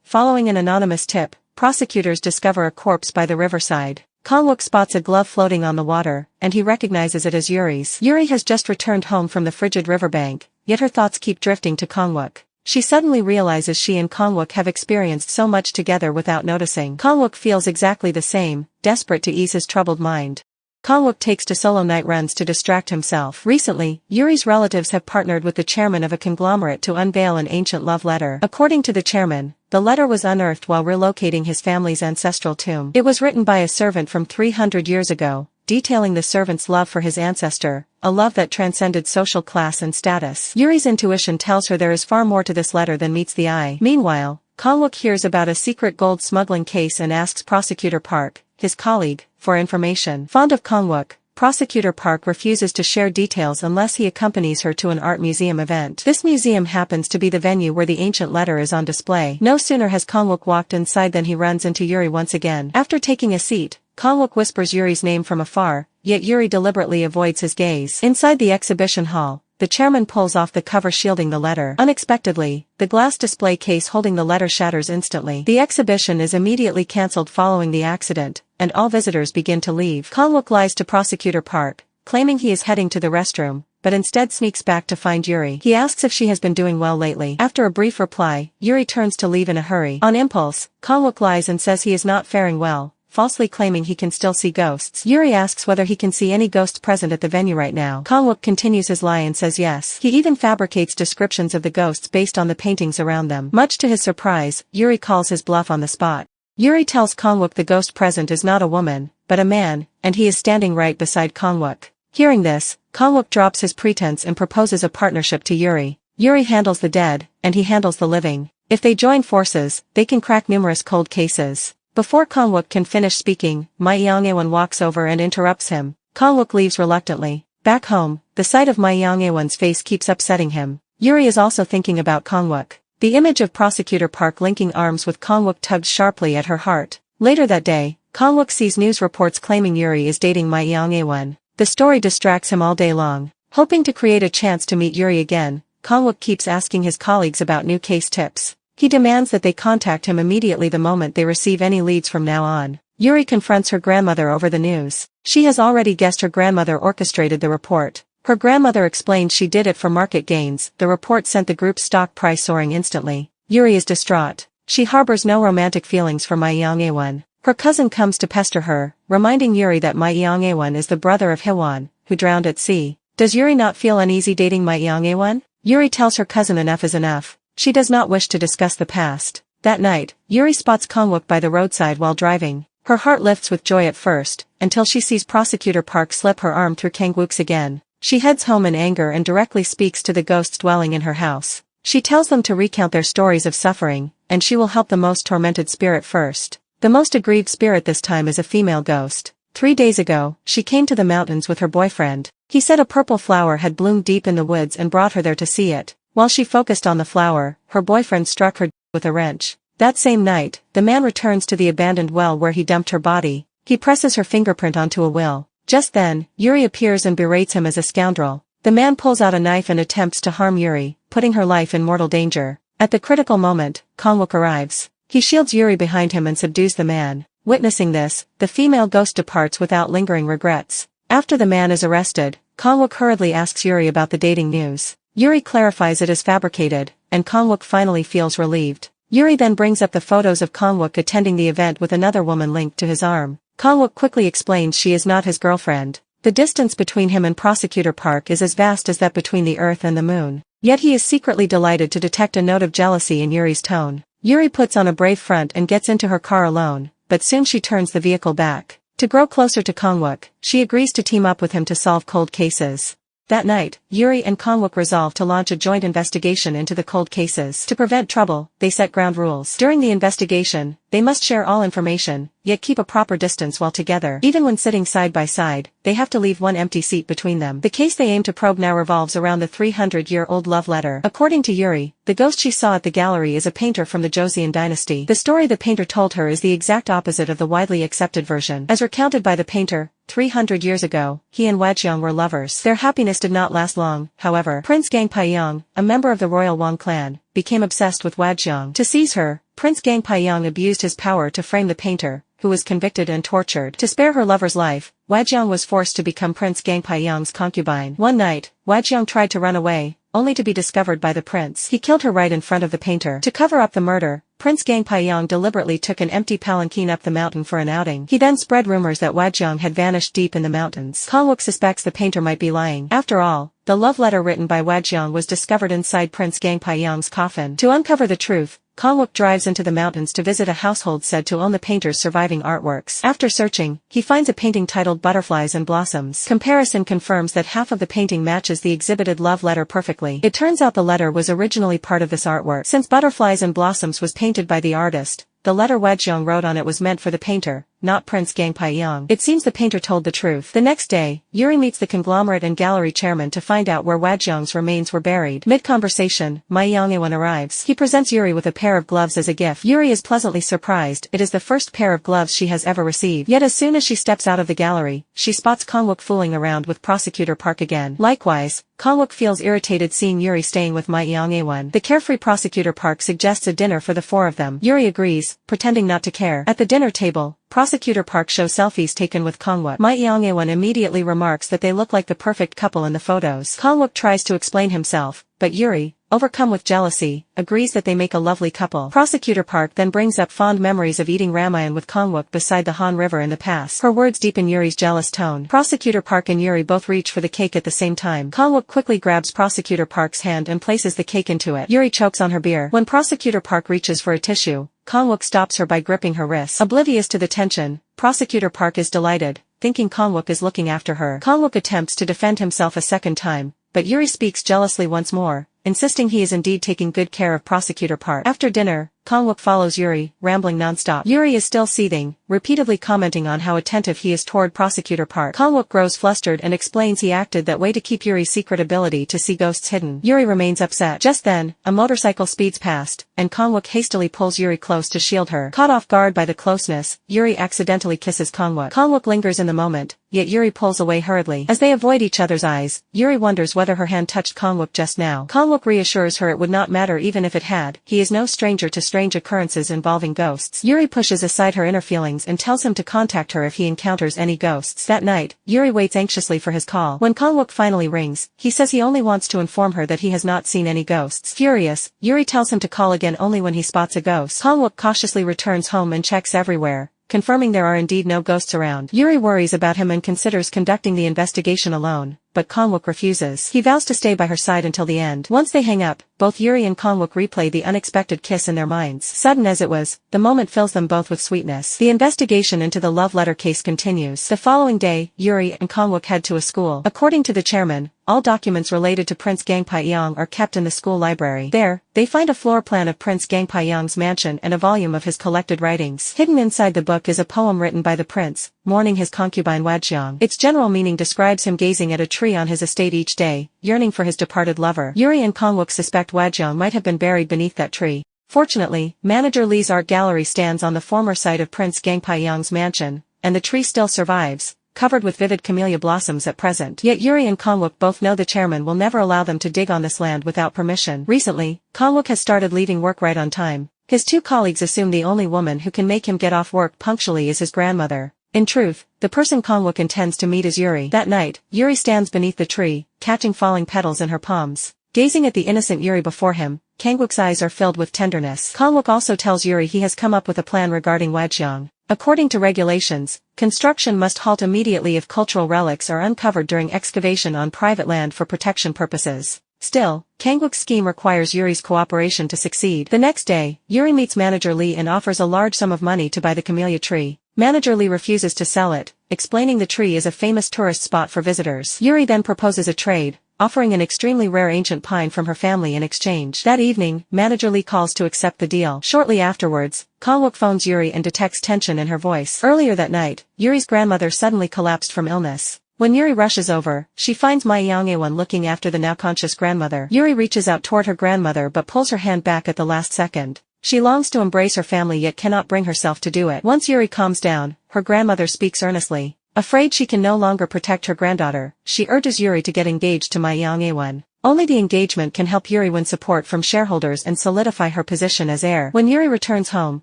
following an anonymous tip, prosecutors discover a corpse by the riverside. Kang-wook spots a glove floating on the water, and he recognizes it as Yuri's. Yuri has just returned home from the frigid riverbank, yet her thoughts keep drifting to Kang-wook. She suddenly realizes she and Kang-wook have experienced so much together without noticing. Kang-wook feels exactly the same, desperate to ease his troubled mind. Kang-wook takes to solo night runs to distract himself. Recently, Yuri's relatives have partnered with the chairman of a conglomerate to unveil an ancient love letter. According to the chairman, the letter was unearthed while relocating his family's ancestral tomb. It was written by a servant from 300 years ago, detailing the servant's love for his ancestor, a love that transcended social class and status. Yuri's intuition tells her there is far more to this letter than meets the eye. Meanwhile, Kang-wook hears about a secret gold smuggling case and asks Prosecutor Park, his colleague, for information. Fond of Kang-wook, Prosecutor Park refuses to share details unless he accompanies her to an art museum event. This museum happens to be the venue where the ancient letter is on display. No sooner has Kang-wook walked inside than he runs into Yuri once again. After taking a seat, Kang-wook whispers Yuri's name from afar, yet Yuri deliberately avoids his gaze. Inside the exhibition hall, the chairman pulls off the cover shielding the letter. Unexpectedly, the glass display case holding the letter shatters instantly. The exhibition is immediately cancelled following the accident, and all visitors begin to leave. Kang-wook lies to Prosecutor Park, claiming he is heading to the restroom, but instead sneaks back to find Yuri. He asks if she has been doing well lately. After a brief reply, Yuri turns to leave in a hurry. On impulse, Kang-wook lies and says he is not faring well, falsely claiming he can still see ghosts. Yuri asks whether he can see any ghosts present at the venue right now. Kang-wook continues his lie and says yes. He even fabricates descriptions of the ghosts based on the paintings around them. Much to his surprise, Yuri calls his bluff on the spot. Yuri tells Kang-wook the ghost present is not a woman, but a man, and he is standing right beside Kang-wook. Hearing this, Kang-wook drops his pretense and proposes a partnership to Yuri. Yuri handles the dead, and he handles the living. If they join forces, they can crack numerous cold cases. Before Kang-wook can finish speaking, Ma Yong-eun walks over and interrupts him. Kang-wook leaves reluctantly. Back home, the sight of Ma Yong-eun's face keeps upsetting him. Yuri is also thinking about Kang-wook. The image of Prosecutor Park linking arms with Kang-wook tugs sharply at her heart. Later that day, Kang-wook sees news reports claiming Yuri is dating Ma Yong-eun. The story distracts him all day long. Hoping to create a chance to meet Yuri again, Kang-wook keeps asking his colleagues about new case tips. He demands that they contact him immediately the moment they receive any leads from now on. Yuri confronts her grandmother over the news. She has already guessed her grandmother orchestrated the report. Her grandmother explains she did it for market gains. The report sent the group's stock price soaring instantly. Yuri is distraught. She harbors no romantic feelings for Ma Yong-eun. Her cousin comes to pester her, reminding Yuri that Ma Yong-eun is the brother of Heroine, who drowned at sea. Does Yuri not feel uneasy dating Ma Yong-eun? Yuri tells her cousin enough is enough. She does not wish to discuss the past. That night, Yuri spots Kang-wook by the roadside while driving. Her heart lifts with joy at first, until she sees Prosecutor Park slip her arm through Kang-wook's again. She heads home in anger and directly speaks to the ghosts dwelling in her house. She tells them to recount their stories of suffering, and she will help the most tormented spirit first. The most aggrieved spirit this time is a female ghost. 3 days ago, she came to the mountains with her boyfriend. He said a purple flower had bloomed deep in the woods and brought her there to see it. While she focused on the flower, her boyfriend struck her with a wrench. That same night, the man returns to the abandoned well where he dumped her body. He presses her fingerprint onto a will. Just then, Yuri appears and berates him as a scoundrel. The man pulls out a knife and attempts to harm Yuri, putting her life in mortal danger. At the critical moment, Kang-wook arrives. He shields Yuri behind him and subdues the man. Witnessing this, the female ghost departs without lingering regrets. After the man is arrested, Kang-wook hurriedly asks Yuri about the dating news. Yuri clarifies it is fabricated, and Kang-wook finally feels relieved. Yuri then brings up the photos of Kang-wook attending the event with another woman linked to his arm. Kang-wook quickly explains she is not his girlfriend. The distance between him and Prosecutor Park is as vast as that between the Earth and the Moon. Yet he is secretly delighted to detect a note of jealousy in Yuri's tone. Yuri puts on a brave front and gets into her car alone, but soon she turns the vehicle back. To grow closer to Kang-wook, she agrees to team up with him to solve cold cases. That night, Yuri and Kangwook resolve to launch a joint investigation into the cold cases. To prevent trouble, they set ground rules. During the investigation, they must share all information, yet keep a proper distance while together. Even when sitting side by side, they have to leave one empty seat between them. The case they aim to probe now revolves around the 300-year-old love letter. According to Yuri, the ghost she saw at the gallery is a painter from the Joseon dynasty. The story the painter told her is the exact opposite of the widely accepted version. As recounted by the painter, 300 years ago, he and Wajyeong were lovers. Their happiness did not last long, however. Prince Gangpyeong, a member of the royal Wang clan, became obsessed with Wajyeong. To seize her, Prince Gangpyeong abused his power to frame the painter, who was convicted and tortured. To spare her lover's life, Wajyeong was forced to become Prince Gangpyeong's concubine. One night, Wajyeong tried to run away, only to be discovered by the prince. He killed her right in front of the painter. To cover up the murder, Prince Gangpyeong deliberately took an empty palanquin up the mountain for an outing. He then spread rumors that Wajyeong had vanished deep in the mountains. Kangwook suspects the painter might be lying. After all, the love letter written by Wajyeong was discovered inside Prince Gangpyeong's coffin. To uncover the truth, Kangwook drives into the mountains to visit a household said to own the painter's surviving artworks. After searching, he finds a painting titled Butterflies and Blossoms. Comparison confirms that half of the painting matches the exhibited love letter perfectly. It turns out the letter was originally part of this artwork. Since Butterflies and Blossoms was painted by the artist, the letter Wajyeong wrote on it was meant for the painter, not Prince Gangpyeong. It seems the painter told the truth. The next day, Yuri meets the conglomerate and gallery chairman to find out where Wajyeong's remains were buried. Mid-conversation, Ma Yong-ewan arrives. He presents Yuri with a pair of gloves as a gift. Yuri is pleasantly surprised. It is the first pair of gloves she has ever received. Yet as soon as she steps out of the gallery, she spots Kangwook fooling around with Prosecutor Park again. Likewise, Kangwook feels irritated seeing Yuri staying with Ma Yong-ewan. The carefree Prosecutor Park suggests a dinner for the four of them. Yuri agrees, pretending not to care. At the dinner table, Prosecutor Park shows selfies taken with Kangwook. Ma Yong-ewan immediately remarks that they look like the perfect couple in the photos. Kangwook tries to explain himself, but Yuri, overcome with jealousy, agrees that they make a lovely couple. Prosecutor Park then brings up fond memories of eating ramyeon with Kangwook beside the Han River in the past. Her words deepen Yuri's jealous tone. Prosecutor Park and Yuri both reach for the cake at the same time. Kangwook quickly grabs Prosecutor Park's hand and places the cake into it. Yuri chokes on her beer. When Prosecutor Park reaches for a tissue, Kangwook stops her by gripping her wrist. Oblivious to the tension, Prosecutor Park is delighted, thinking Kangwook is looking after her. Kangwook attempts to defend himself a second time, but Yuri speaks jealously once more, insisting he is indeed taking good care of Prosecutor Park. After dinner, Kangwook follows Yuri, rambling non-stop. Yuri is still seething, repeatedly commenting on how attentive he is toward Prosecutor Park. Kangwook grows flustered and explains he acted that way to keep Yuri's secret ability to see ghosts hidden. Yuri remains upset. Just then, a motorcycle speeds past, and Kangwook hastily pulls Yuri close to shield her. Caught off guard by the closeness, Yuri accidentally kisses Kangwook. Kangwook lingers in the moment, yet Yuri pulls away hurriedly. As they avoid each other's eyes, Yuri wonders whether her hand touched Kangwook just now. Kangwook reassures her it would not matter even if it had. He is no stranger to strange occurrences involving ghosts. Yuri pushes aside her inner feelings and tells him to contact her if he encounters any ghosts. That night, Yuri waits anxiously for his call. When Kangwook finally rings, he says he only wants to inform her that he has not seen any ghosts. Furious, Yuri tells him to call again only when he spots a ghost. Kangwook cautiously returns home and checks everywhere, confirming there are indeed no ghosts around. Yuri worries about him and considers conducting the investigation alone, but Kangwook refuses. He vows to stay by her side until the end. Once they hang up, both Yuri and Kangwook replay the unexpected kiss in their minds. Sudden as it was, the moment fills them both with sweetness. The investigation into the love letter case continues. The following day, Yuri and Kangwook head to a school. According to the chairman, all documents related to Prince Gangpyeong are kept in the school library. There, they find a floor plan of Prince Gangpyeong's mansion and a volume of his collected writings. Hidden inside the book is a poem written by the prince, mourning his concubine Wajyeong. Its general meaning describes him gazing at a tree on his estate each day, yearning for his departed lover. Yuri and Kangwook suspect Wajyeong might have been buried beneath that tree. Fortunately, manager Lee's art gallery stands on the former site of Prince Gangpyeong's mansion, and the tree still survives, covered with vivid camellia blossoms at present. Yet Yuri and Kangwook both know the chairman will never allow them to dig on this land without permission. Recently, Kangwook has started leaving work right on time. His two colleagues assume the only woman who can make him get off work punctually is his grandmother. In truth, the person Kangwook intends to meet is Yuri. That night, Yuri stands beneath the tree, catching falling petals in her palms. Gazing at the innocent Yuri before him, Kangwook's eyes are filled with tenderness. Kangwook also tells Yuri he has come up with a plan regarding Wajyeong. According to regulations, construction must halt immediately if cultural relics are uncovered during excavation on private land for protection purposes. Still, Kangwook's scheme requires Yuri's cooperation to succeed. The next day, Yuri meets manager Lee and offers a large sum of money to buy the camellia tree. Manager Lee refuses to sell it, explaining the tree is a famous tourist spot for visitors. Yuri then proposes a trade, offering an extremely rare ancient pine from her family in exchange. That evening, Manager Lee calls to accept the deal. Shortly afterwards, Kangwook phones Yuri and detects tension in her voice. Earlier that night, Yuri's grandmother suddenly collapsed from illness. When Yuri rushes over, she finds Ma Yang-aewon looking after the now-conscious grandmother. Yuri reaches out toward her grandmother but pulls her hand back at the last second. She longs to embrace her family yet cannot bring herself to do it. Once Yuri calms down, her grandmother speaks earnestly. Afraid she can no longer protect her granddaughter, she urges Yuri to get engaged to Ma Yang-aewon. Only the engagement can help Yuri win support from shareholders and solidify her position as heir. When Yuri returns home,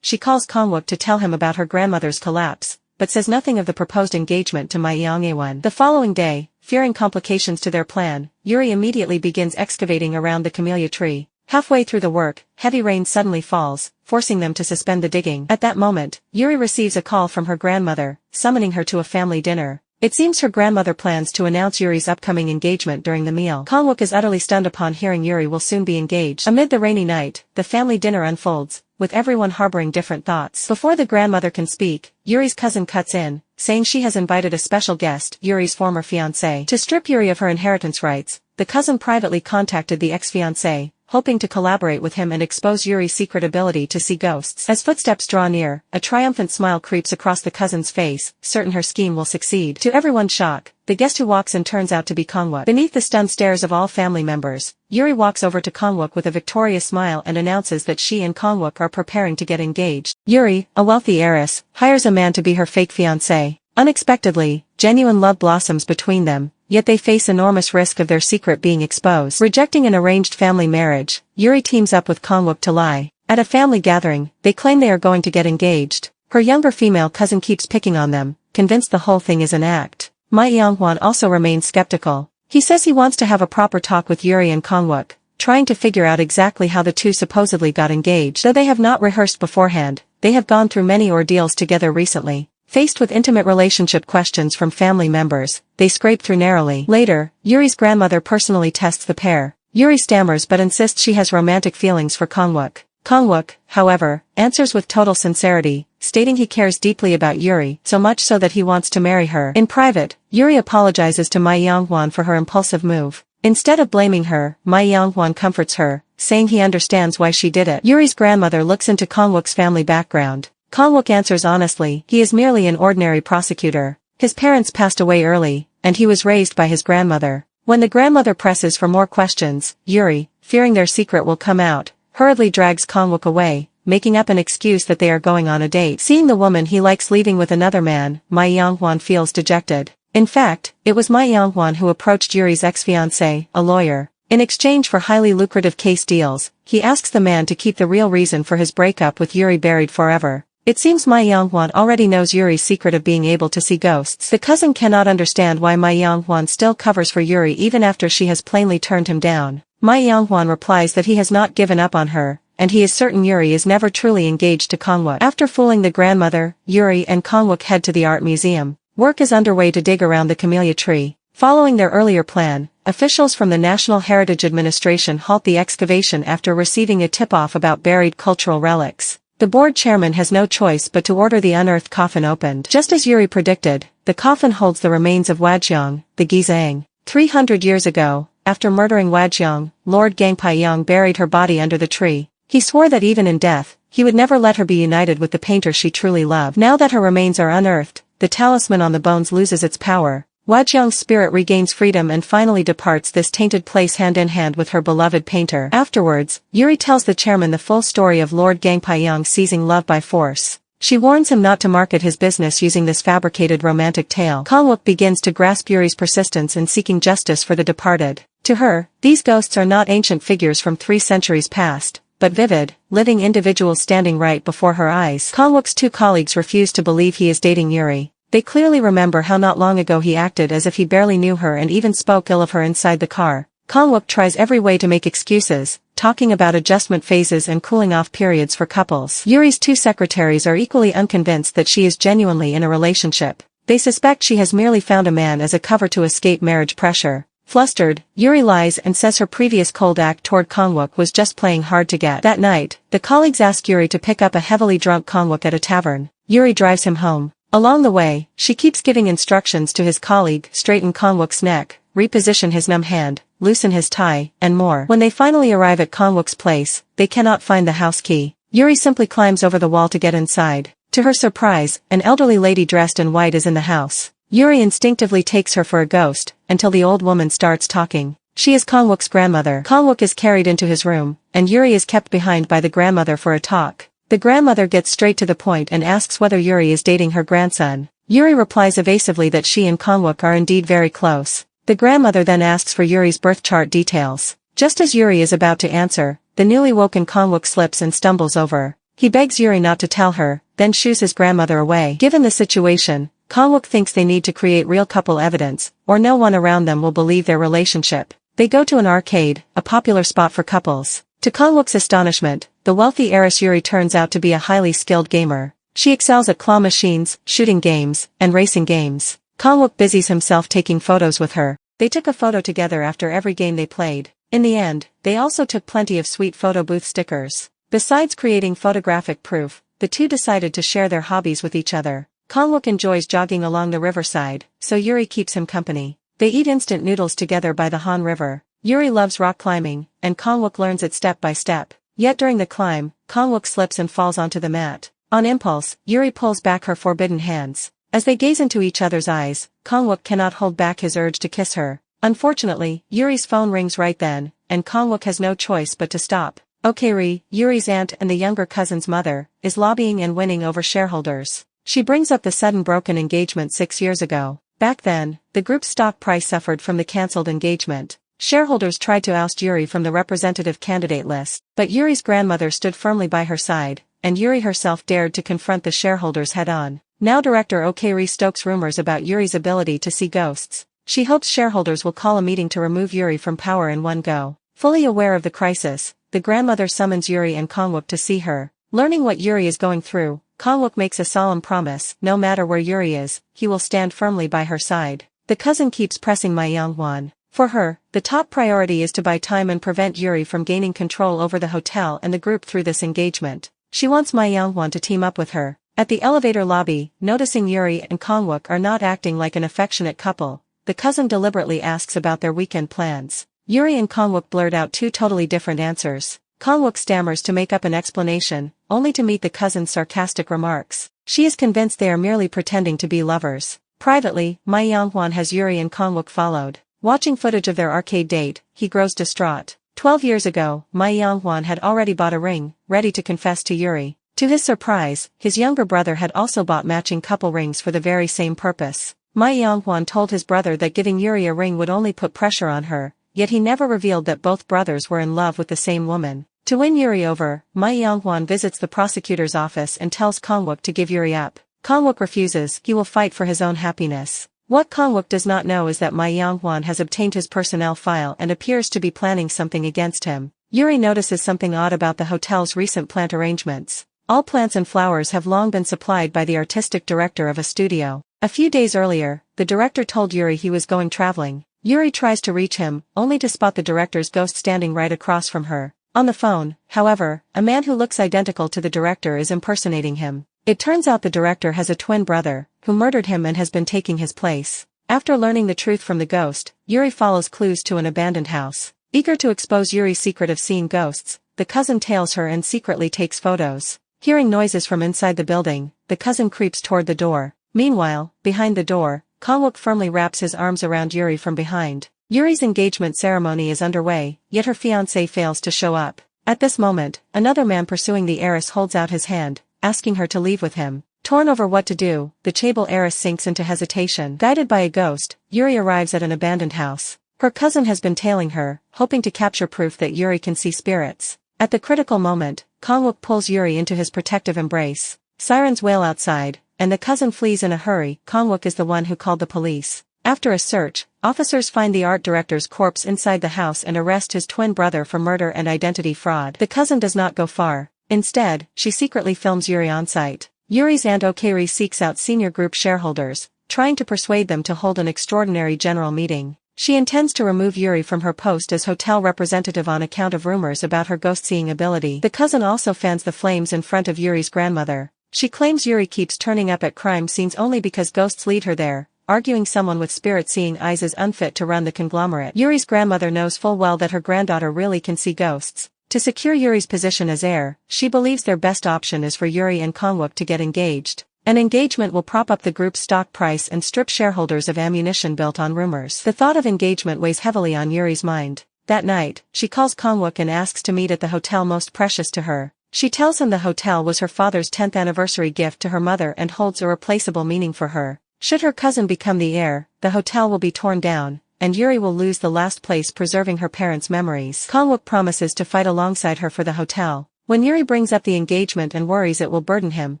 she calls Kangwook to tell him about her grandmother's collapse, but says nothing of the proposed engagement to Ma Yang-aewon. The following day, fearing complications to their plan, Yuri immediately begins excavating around the camellia tree. Halfway through the work, heavy rain suddenly falls, forcing them to suspend the digging. At that moment, Yuri receives a call from her grandmother, summoning her to a family dinner. It seems her grandmother plans to announce Yuri's upcoming engagement during the meal. Kangwook is utterly stunned upon hearing Yuri will soon be engaged. Amid the rainy night, the family dinner unfolds, with everyone harboring different thoughts. Before the grandmother can speak, Yuri's cousin cuts in, saying she has invited a special guest, Yuri's former fiancé. To strip Yuri of her inheritance rights, the cousin privately contacted the ex-fiancé, hoping to collaborate with him and expose Yuri's secret ability to see ghosts. As footsteps draw near, a triumphant smile creeps across the cousin's face, certain her scheme will succeed. To everyone's shock, the guest who walks in turns out to be Kangwook. Beneath the stunned stares of all family members, Yuri walks over to Kangwook with a victorious smile and announces that she and Kangwook are preparing to get engaged. Yuri, a wealthy heiress, hires a man to be her fake fiancé. Unexpectedly, genuine love blossoms between them, yet they face enormous risk of their secret being exposed. Rejecting an arranged family marriage, Yuri teams up with Kangwook to lie. At a family gathering, they claim they are going to get engaged. Her younger female cousin keeps picking on them, convinced the whole thing is an act. Ma Yang-won also remains skeptical. He says he wants to have a proper talk with Yuri and Kangwook, trying to figure out exactly how the two supposedly got engaged. Though they have not rehearsed beforehand, they have gone through many ordeals together recently. Faced with intimate relationship questions from family members, they scrape through narrowly. Later, Yuri's grandmother personally tests the pair. Yuri stammers but insists she has romantic feelings for Kangwook. Kangwook, however, answers with total sincerity, stating he cares deeply about Yuri, so much so that he wants to marry her. In private, Yuri apologizes to Ma Yang-won for her impulsive move. Instead of blaming her, Ma Yang-won comforts her, saying he understands why she did it. Yuri's grandmother looks into Kangwook's family background. Kangwook answers honestly, he is merely an ordinary prosecutor. His parents passed away early, and he was raised by his grandmother. When the grandmother presses for more questions, Yuri, fearing their secret will come out, hurriedly drags Kangwook away, making up an excuse that they are going on a date. Seeing the woman he likes leaving with another man, Ma Yang-won feels dejected. In fact, it was Ma Yang-won who approached Yuri's ex-fiancé, a lawyer. In exchange for highly lucrative case deals, he asks the man to keep the real reason for his breakup with Yuri buried forever. It seems Ma Yang-won already knows Yuri's secret of being able to see ghosts. The cousin cannot understand why Ma Yang-won still covers for Yuri even after she has plainly turned him down. Ma Yang-won replies that he has not given up on her, and he is certain Yuri is never truly engaged to Kangwook. After fooling the grandmother, Yuri and Kangwook head to the art museum. Work is underway to dig around the camellia tree. Following their earlier plan, officials from the National Heritage Administration halt the excavation after receiving a tip-off about buried cultural relics. The board chairman has no choice but to order the unearthed coffin opened. Just as Yuri predicted, the coffin holds the remains of Wajong, the Gizang. 300 years ago, after murdering Wajong, Lord Gangpyeong buried her body under the tree. He swore that even in death, he would never let her be united with the painter she truly loved. Now that her remains are unearthed, the talisman on the bones loses its power. Wajong's spirit regains freedom and finally departs this tainted place hand in hand with her beloved painter. Afterwards, Yuri tells the chairman the full story of Lord Gangpyeong seizing love by force. She warns him not to market his business using this fabricated romantic tale. Kangwook begins to grasp Yuri's persistence in seeking justice for the departed. To her, these ghosts are not ancient figures from 3 centuries past, but vivid, living individuals standing right before her eyes. Kangwook's 2 colleagues refuse to believe he is dating Yuri. They clearly remember how not long ago he acted as if he barely knew her and even spoke ill of her inside the car. Kangwook tries every way to make excuses, talking about adjustment phases and cooling off periods for couples. Yuri's 2 secretaries are equally unconvinced that she is genuinely in a relationship. They suspect she has merely found a man as a cover to escape marriage pressure. Flustered, Yuri lies and says her previous cold act toward Kangwook was just playing hard to get. That night, the colleagues ask Yuri to pick up a heavily drunk Kangwook at a tavern. Yuri drives him home. Along the way, she keeps giving instructions to his colleague: straighten Kangwook's neck, reposition his numb hand, loosen his tie, and more. When they finally arrive at Kangwook's place, they cannot find the house key. Yuri simply climbs over the wall to get inside. To her surprise, an elderly lady dressed in white is in the house. Yuri instinctively takes her for a ghost, until the old woman starts talking. She is Kangwook's grandmother. Kangwook is carried into his room, and Yuri is kept behind by the grandmother for a talk. The grandmother gets straight to the point and asks whether Yuri is dating her grandson. Yuri replies evasively that she and Kangwook are indeed very close. The grandmother then asks for Yuri's birth chart details. Just as Yuri is about to answer, the newly woken Kangwook slips and stumbles over. He begs Yuri not to tell her, then shoos his grandmother away. Given the situation, Kangwook thinks they need to create real couple evidence, or no one around them will believe their relationship. They go to an arcade, a popular spot for couples. To Kangwook's astonishment, the wealthy heiress Yuri turns out to be a highly skilled gamer. She excels at claw machines, shooting games, and racing games. Kangwook busies himself taking photos with her. They took a photo together after every game they played. In the end, they also took plenty of sweet photo booth stickers. Besides creating photographic proof, the two decided to share their hobbies with each other. Kangwook enjoys jogging along the riverside, so Yuri keeps him company. They eat instant noodles together by the Han River. Yuri loves rock climbing, and Kangwook learns it step by step. Yet during the climb, Kangwook slips and falls onto the mat. On impulse, Yuri pulls back her forbidden hands. As they gaze into each other's eyes, Kangwook cannot hold back his urge to kiss her. Unfortunately, Yuri's phone rings right then, and Kangwook has no choice but to stop. Okari, Yuri's aunt and the younger cousin's mother, is lobbying and winning over shareholders. She brings up the sudden broken engagement 6 years ago. Back then, the group's stock price suffered from the cancelled engagement. Shareholders tried to oust Yuri from the representative candidate list, but Yuri's grandmother stood firmly by her side, and Yuri herself dared to confront the shareholders head-on. Now director Okari stokes rumors about Yuri's ability to see ghosts. She hopes shareholders will call a meeting to remove Yuri from power in one go. Fully aware of the crisis, the grandmother summons Yuri and Kangwook to see her. Learning what Yuri is going through, Kangwook makes a solemn promise: no matter where Yuri is, he will stand firmly by her side. The cousin keeps pressing Ma Young-won. For her, the top priority is to buy time and prevent Yuri from gaining control over the hotel and the group through this engagement. She wants Ma Young-won to team up with her. At the elevator lobby, noticing Yuri and Kangwook are not acting like an affectionate couple, the cousin deliberately asks about their weekend plans. Yuri and Kangwook blurt out two totally different answers. Kangwook stammers to make up an explanation, only to meet the cousin's sarcastic remarks. She is convinced they are merely pretending to be lovers. Privately, Ma Young-won has Yuri and Kangwook followed. Watching footage of their arcade date, he grows distraught. 12 years ago, Ma Young-won had already bought a ring, ready to confess to Yuri. To his surprise, his younger brother had also bought matching couple rings for the very same purpose. Ma Young-won told his brother that giving Yuri a ring would only put pressure on her, yet he never revealed that both brothers were in love with the same woman. To win Yuri over, Ma Young-won visits the prosecutor's office and tells Kangwook to give Yuri up. Kangwook refuses. He will fight for his own happiness. What Kangwook does not know is that Ma Young-won has obtained his personnel file and appears to be planning something against him. Yuri notices something odd about the hotel's recent plant arrangements. All plants and flowers have long been supplied by the artistic director of a studio. A few days earlier, the director told Yuri he was going traveling. Yuri tries to reach him, only to spot the director's ghost standing right across from her. On the phone, however, a man who looks identical to the director is impersonating him. It turns out the director has a twin brother, who murdered him and has been taking his place. After learning the truth from the ghost, Yuri follows clues to an abandoned house. Eager to expose Yuri's secret of seeing ghosts, the cousin tails her and secretly takes photos. Hearing noises from inside the building, the cousin creeps toward the door. Meanwhile, behind the door, Kangwook firmly wraps his arms around Yuri from behind. Yuri's engagement ceremony is underway, yet her fiancé fails to show up. At this moment, another man pursuing the heiress holds out his hand, asking her to leave with him. Torn over what to do, the Chable heiress sinks into hesitation. Guided by a ghost, Yuri arrives at an abandoned house. Her cousin has been tailing her, hoping to capture proof that Yuri can see spirits. At the critical moment, Kangwook pulls Yuri into his protective embrace. Sirens wail outside, and the cousin flees in a hurry. Kangwook is the one who called the police. After a search, officers find the art director's corpse inside the house and arrest his twin brother for murder and identity fraud. The cousin does not go far. Instead, she secretly films Yuri on site. Yuri's aunt Okari seeks out senior group shareholders, trying to persuade them to hold an extraordinary general meeting. She intends to remove Yuri from her post as hotel representative on account of rumors about her ghost-seeing ability. The cousin also fans the flames in front of Yuri's grandmother. She claims Yuri keeps turning up at crime scenes only because ghosts lead her there, arguing someone with spirit-seeing eyes is unfit to run the conglomerate. Yuri's grandmother knows full well that her granddaughter really can see ghosts. To secure Yuri's position as heir, she believes their best option is for Yuri and Kangwook to get engaged. An engagement will prop up the group's stock price and strip shareholders of ammunition built on rumors. The thought of engagement weighs heavily on Yuri's mind. That night, she calls Kangwook and asks to meet at the hotel most precious to her. She tells him the hotel was her father's 10th anniversary gift to her mother and holds irreplaceable meaning for her. Should her cousin become the heir, the hotel will be torn down, and Yuri will lose the last place preserving her parents' memories. Kangwook promises to fight alongside her for the hotel. When Yuri brings up the engagement and worries it will burden him,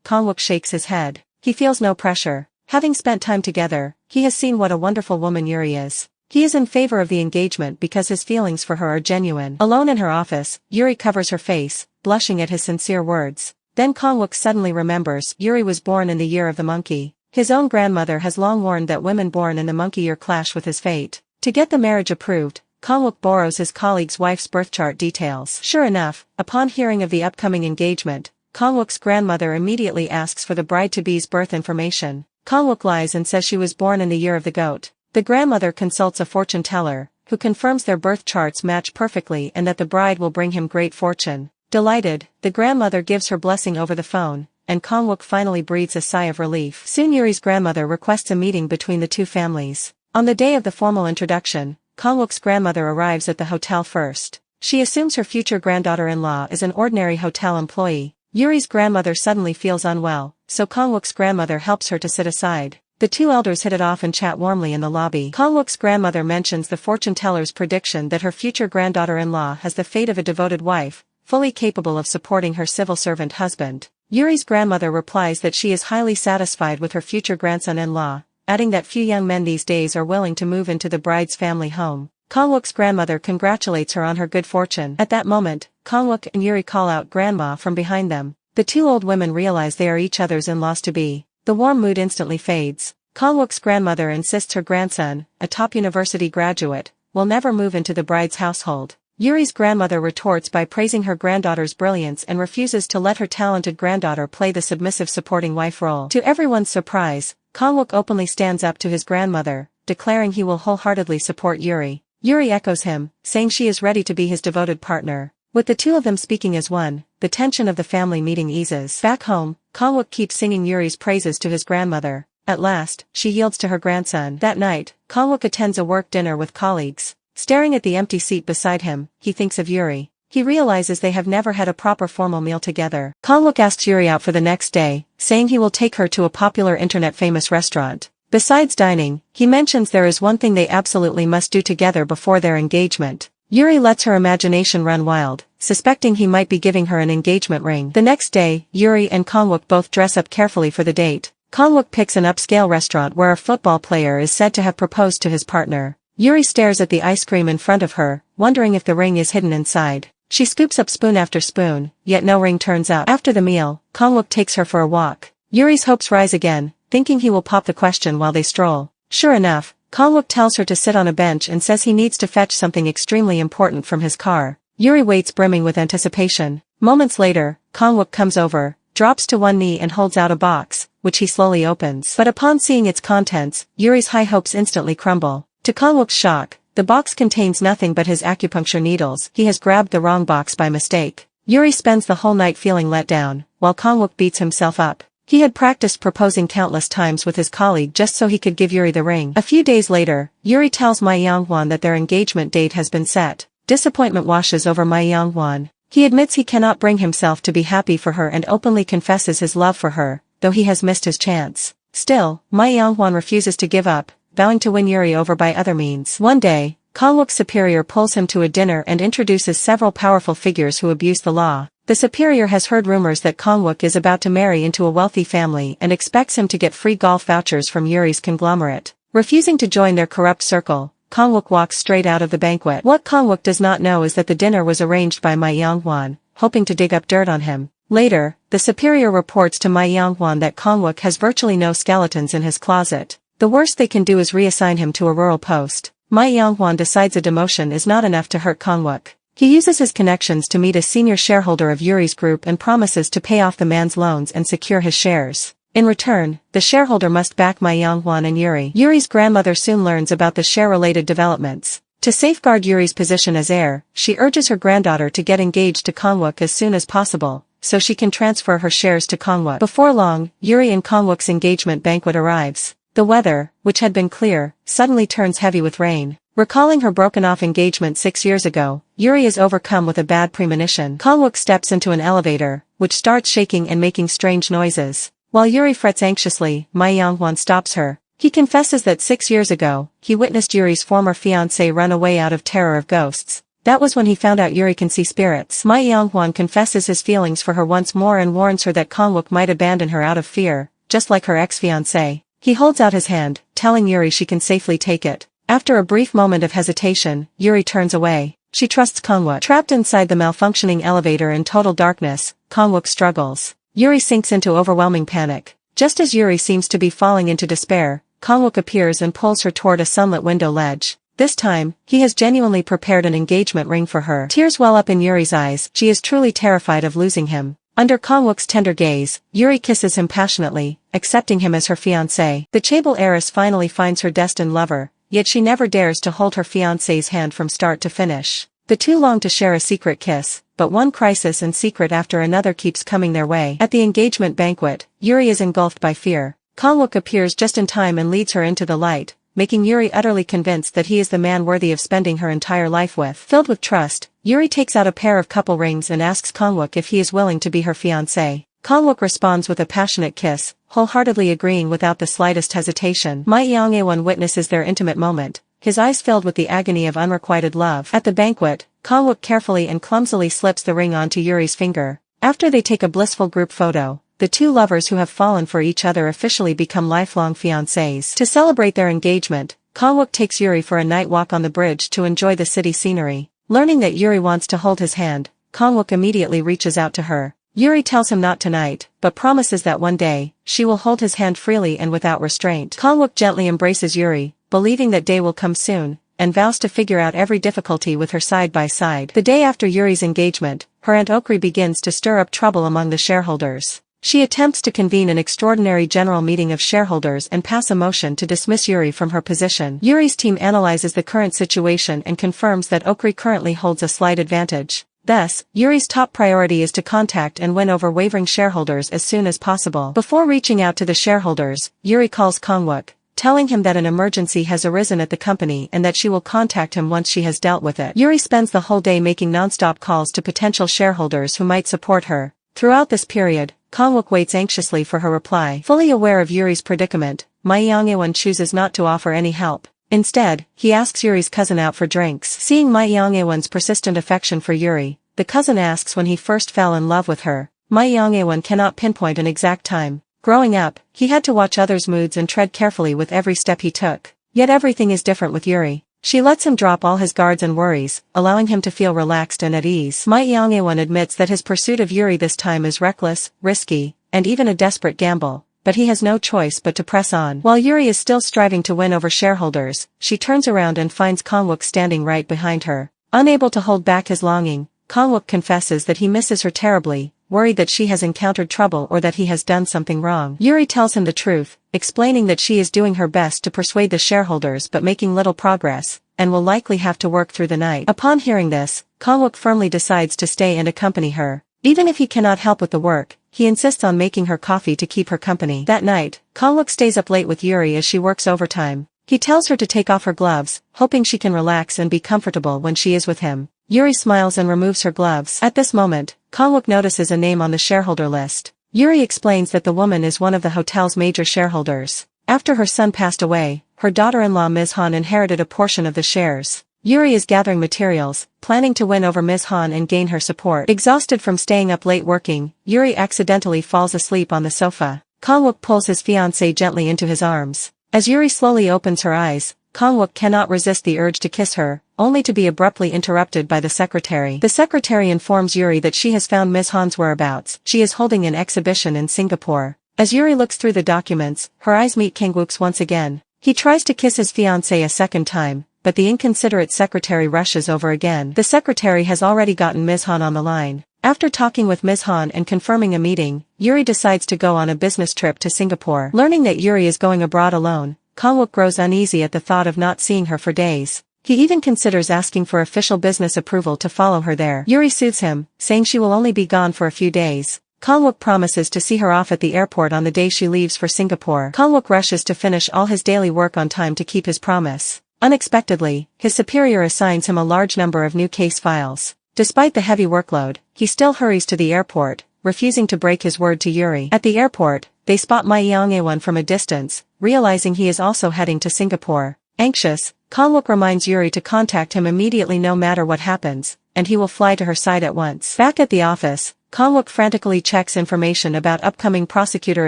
Kangwook shakes his head. He feels no pressure. Having spent time together, he has seen what a wonderful woman Yuri is. He is in favor of the engagement because his feelings for her are genuine. Alone in her office, Yuri covers her face, blushing at his sincere words. Then Kangwook suddenly remembers Yuri was born in the year of the monkey. His own grandmother has long warned that women born in the monkey year clash with his fate. To get the marriage approved, Kangwook borrows his colleague's wife's birth chart details. Sure enough, upon hearing of the upcoming engagement, Kangwook's grandmother immediately asks for the bride-to-be's birth information. Kangwook lies and says she was born in the year of the goat. The grandmother consults a fortune teller, who confirms their birth charts match perfectly and that the bride will bring him great fortune. Delighted, the grandmother gives her blessing over the phone, and Kangwook finally breathes a sigh of relief. Soon Yuri's grandmother requests a meeting between the two families. On the day of the formal introduction, Kangwook's grandmother arrives at the hotel first. She assumes her future granddaughter-in-law is an ordinary hotel employee. Yuri's grandmother suddenly feels unwell, so Kangwook's grandmother helps her to sit aside. The two elders hit it off and chat warmly in the lobby. Kangwook's grandmother mentions the fortune teller's prediction that her future granddaughter-in-law has the fate of a devoted wife, fully capable of supporting her civil servant husband. Yuri's grandmother replies that she is highly satisfied with her future grandson-in-law, adding that few young men these days are willing to move into the bride's family home. Kangwook's grandmother congratulates her on her good fortune. At that moment, Kangwook and Yuri call out Grandma from behind them. The two old women realize they are each other's in-laws-to-be. The warm mood instantly fades. Kangwook's grandmother insists her grandson, a top university graduate, will never move into the bride's household. Yuri's grandmother retorts by praising her granddaughter's brilliance and refuses to let her talented granddaughter play the submissive supporting wife role. To everyone's surprise, Kangwook openly stands up to his grandmother, declaring he will wholeheartedly support Yuri. Yuri echoes him, saying she is ready to be his devoted partner. With the two of them speaking as one, the tension of the family meeting eases. Back home, Kangwook keeps singing Yuri's praises to his grandmother. At last, she yields to her grandson. That night, Kangwook attends a work dinner with colleagues. Staring at the empty seat beside him, he thinks of Yuri. He realizes they have never had a proper formal meal together. Kangwook asks Yuri out for the next day, saying he will take her to a popular internet-famous restaurant. Besides dining, he mentions there is one thing they absolutely must do together before their engagement. Yuri lets her imagination run wild, suspecting he might be giving her an engagement ring. The next day, Yuri and Kangwook both dress up carefully for the date. Kangwook picks an upscale restaurant where a football player is said to have proposed to his partner. Yuri stares at the ice cream in front of her, wondering if the ring is hidden inside. She scoops up spoon after spoon, yet no ring turns up. After the meal, Kangwook takes her for a walk. Yuri's hopes rise again, thinking he will pop the question while they stroll. Sure enough, Kangwook tells her to sit on a bench and says he needs to fetch something extremely important from his car. Yuri waits brimming with anticipation. Moments later, Kangwook comes over, drops to one knee and holds out a box, which he slowly opens. But upon seeing its contents, Yuri's high hopes instantly crumble. To Kangwook's shock, the box contains nothing but his acupuncture needles. He has grabbed the wrong box by mistake. Yuri spends the whole night feeling let down, while Kangwook beats himself up. He had practiced proposing countless times with his colleague just so he could give Yuri the ring. A few days later, Yuri tells Ma Yonghwan that their engagement date has been set. Disappointment washes over Ma Yonghwan. He admits he cannot bring himself to be happy for her and openly confesses his love for her, though he has missed his chance. Still, Ma Yonghwan refuses to give up, vowing to win Yuri over by other means. One day, Kangwook's superior pulls him to a dinner and introduces several powerful figures who abuse the law. The superior has heard rumors that Kangwook is about to marry into a wealthy family and expects him to get free golf vouchers from Yuri's conglomerate. Refusing to join their corrupt circle, Kangwook walks straight out of the banquet. What Kangwook does not know is that the dinner was arranged by Ma Yonghwan, hoping to dig up dirt on him. Later, the superior reports to Ma Yonghwan that Kangwook has virtually no skeletons in his closet. The worst they can do is reassign him to a rural post. Ma Yonghwan decides a demotion is not enough to hurt Kang-wook. He uses his connections to meet a senior shareholder of Yuri's group and promises to pay off the man's loans and secure his shares. In return, the shareholder must back Ma Yonghwan and Yuri. Yuri's grandmother soon learns about the share-related developments. To safeguard Yuri's position as heir, she urges her granddaughter to get engaged to Kang-wook as soon as possible, so she can transfer her shares to Kang-wook. Before long, Yuri and Kang-wook's engagement banquet arrives. The weather, which had been clear, suddenly turns heavy with rain. Recalling her broken-off engagement 6 years ago, Yuri is overcome with a bad premonition. Kang-wook steps into an elevator, which starts shaking and making strange noises. While Yuri frets anxiously, Ma Yonghwan stops her. He confesses that 6 years ago, he witnessed Yuri's former fiancé run away out of terror of ghosts. That was when he found out Yuri can see spirits. Ma Yonghwan confesses his feelings for her once more and warns her that Kang-wook might abandon her out of fear, just like her ex-fiancé. He holds out his hand, telling Yuri she can safely take it. After a brief moment of hesitation, Yuri turns away. She trusts Kang-wook. Trapped inside the malfunctioning elevator in total darkness, Kang-wook struggles. Yuri sinks into overwhelming panic. Just as Yuri seems to be falling into despair, Kang-wook appears and pulls her toward a sunlit window ledge. This time, he has genuinely prepared an engagement ring for her. Tears well up in Yuri's eyes. She is truly terrified of losing him. Under Kang-wook's tender gaze, Yuri kisses him passionately, accepting him as her fiancé. The chaebol heiress finally finds her destined lover, yet she never dares to hold her fiancé's hand from start to finish. The two long to share a secret kiss, but one crisis and secret after another keeps coming their way. At the engagement banquet, Yuri is engulfed by fear. Kang-wook appears just in time and leads her into the light, making Yuri utterly convinced that he is the man worthy of spending her entire life with. Filled with trust, Yuri takes out a pair of couple rings and asks Kang-wook if he is willing to be her fiancé. Kang-wook responds with a passionate kiss, wholeheartedly agreeing without the slightest hesitation. Ma Yonghwan witnesses their intimate moment, his eyes filled with the agony of unrequited love. At the banquet, Kang-wook carefully and clumsily slips the ring onto Yuri's finger. After they take a blissful group photo, the two lovers who have fallen for each other officially become lifelong fiancés. To celebrate their engagement, Kang-wook takes Yuri for a night walk on the bridge to enjoy the city scenery. Learning that Yuri wants to hold his hand, Kang-wook immediately reaches out to her. Yuri tells him not tonight, but promises that one day, she will hold his hand freely and without restraint. Kang-wook gently embraces Yuri, believing that day will come soon, and vows to figure out every difficulty with her side by side. The day after Yuri's engagement, her aunt Okri begins to stir up trouble among the shareholders. She attempts to convene an extraordinary general meeting of shareholders and pass a motion to dismiss Yuri from her position. Yuri's team analyzes the current situation and confirms that Okri currently holds a slight advantage. Thus, Yuri's top priority is to contact and win over wavering shareholders as soon as possible. Before reaching out to the shareholders, Yuri calls Kang-wook, telling him that an emergency has arisen at the company and that she will contact him once she has dealt with it. Yuri spends the whole day making non-stop calls to potential shareholders who might support her. Throughout this period, Kang-wook waits anxiously for her reply. Fully aware of Yuri's predicament, Ma Yonghwan chooses not to offer any help. Instead, he asks Yuri's cousin out for drinks. Seeing Ma Yonghwan's persistent affection for Yuri, the cousin asks when he first fell in love with her. Ma Yonghwan cannot pinpoint an exact time. Growing up, he had to watch others' moods and tread carefully with every step he took. Yet everything is different with Yuri. She lets him drop all his guards and worries, allowing him to feel relaxed and at ease. Ma Yonghwan admits that his pursuit of Yuri this time is reckless, risky, and even a desperate gamble, but he has no choice but to press on. While Yuri is still striving to win over shareholders, she turns around and finds Kang-wook standing right behind her. Unable to hold back his longing, Kang-wook confesses that he misses her terribly, worried that she has encountered trouble or that he has done something wrong. Yuri tells him the truth, explaining that she is doing her best to persuade the shareholders but making little progress, and will likely have to work through the night. Upon hearing this, Kang-wook firmly decides to stay and accompany her. Even if he cannot help with the work, he insists on making her coffee to keep her company. That night, Kang-wook stays up late with Yuri as she works overtime. He tells her to take off her gloves, hoping she can relax and be comfortable when she is with him. Yuri smiles and removes her gloves. At this moment, Kang-wook notices a name on the shareholder list. Yuri explains that the woman is one of the hotel's major shareholders. After her son passed away, her daughter-in-law Ms. Han inherited a portion of the shares. Yuri is gathering materials, planning to win over Ms. Han and gain her support. Exhausted from staying up late working, Yuri accidentally falls asleep on the sofa. Kang-wook pulls his fiancée gently into his arms. As Yuri slowly opens her eyes, Kang-wook cannot resist the urge to kiss her, only to be abruptly interrupted by the secretary. The secretary informs Yuri that she has found Ms. Han's whereabouts. She is holding an exhibition in Singapore. As Yuri looks through the documents, her eyes meet Kang-wook's once again. He tries to kiss his fiancée a second time, but the inconsiderate secretary rushes over again. The secretary has already gotten Ms. Han on the line. After talking with Ms. Han and confirming a meeting, Yuri decides to go on a business trip to Singapore. Learning that Yuri is going abroad alone, Kang-wook grows uneasy at the thought of not seeing her for days. He even considers asking for official business approval to follow her there. Yuri soothes him, saying she will only be gone for a few days. Kang-wook promises to see her off at the airport on the day she leaves for Singapore. Kang-wook rushes to finish all his daily work on time to keep his promise. Unexpectedly, his superior assigns him a large number of new case files. Despite the heavy workload, he still hurries to the airport, refusing to break his word to Yuri. At the airport, they spot Ma Young-ae from a distance, realizing he is also heading to Singapore. Anxious, Kang-wook reminds Yuri to contact him immediately no matter what happens, and he will fly to her side at once. Back at the office, Kang-wook frantically checks information about upcoming Prosecutor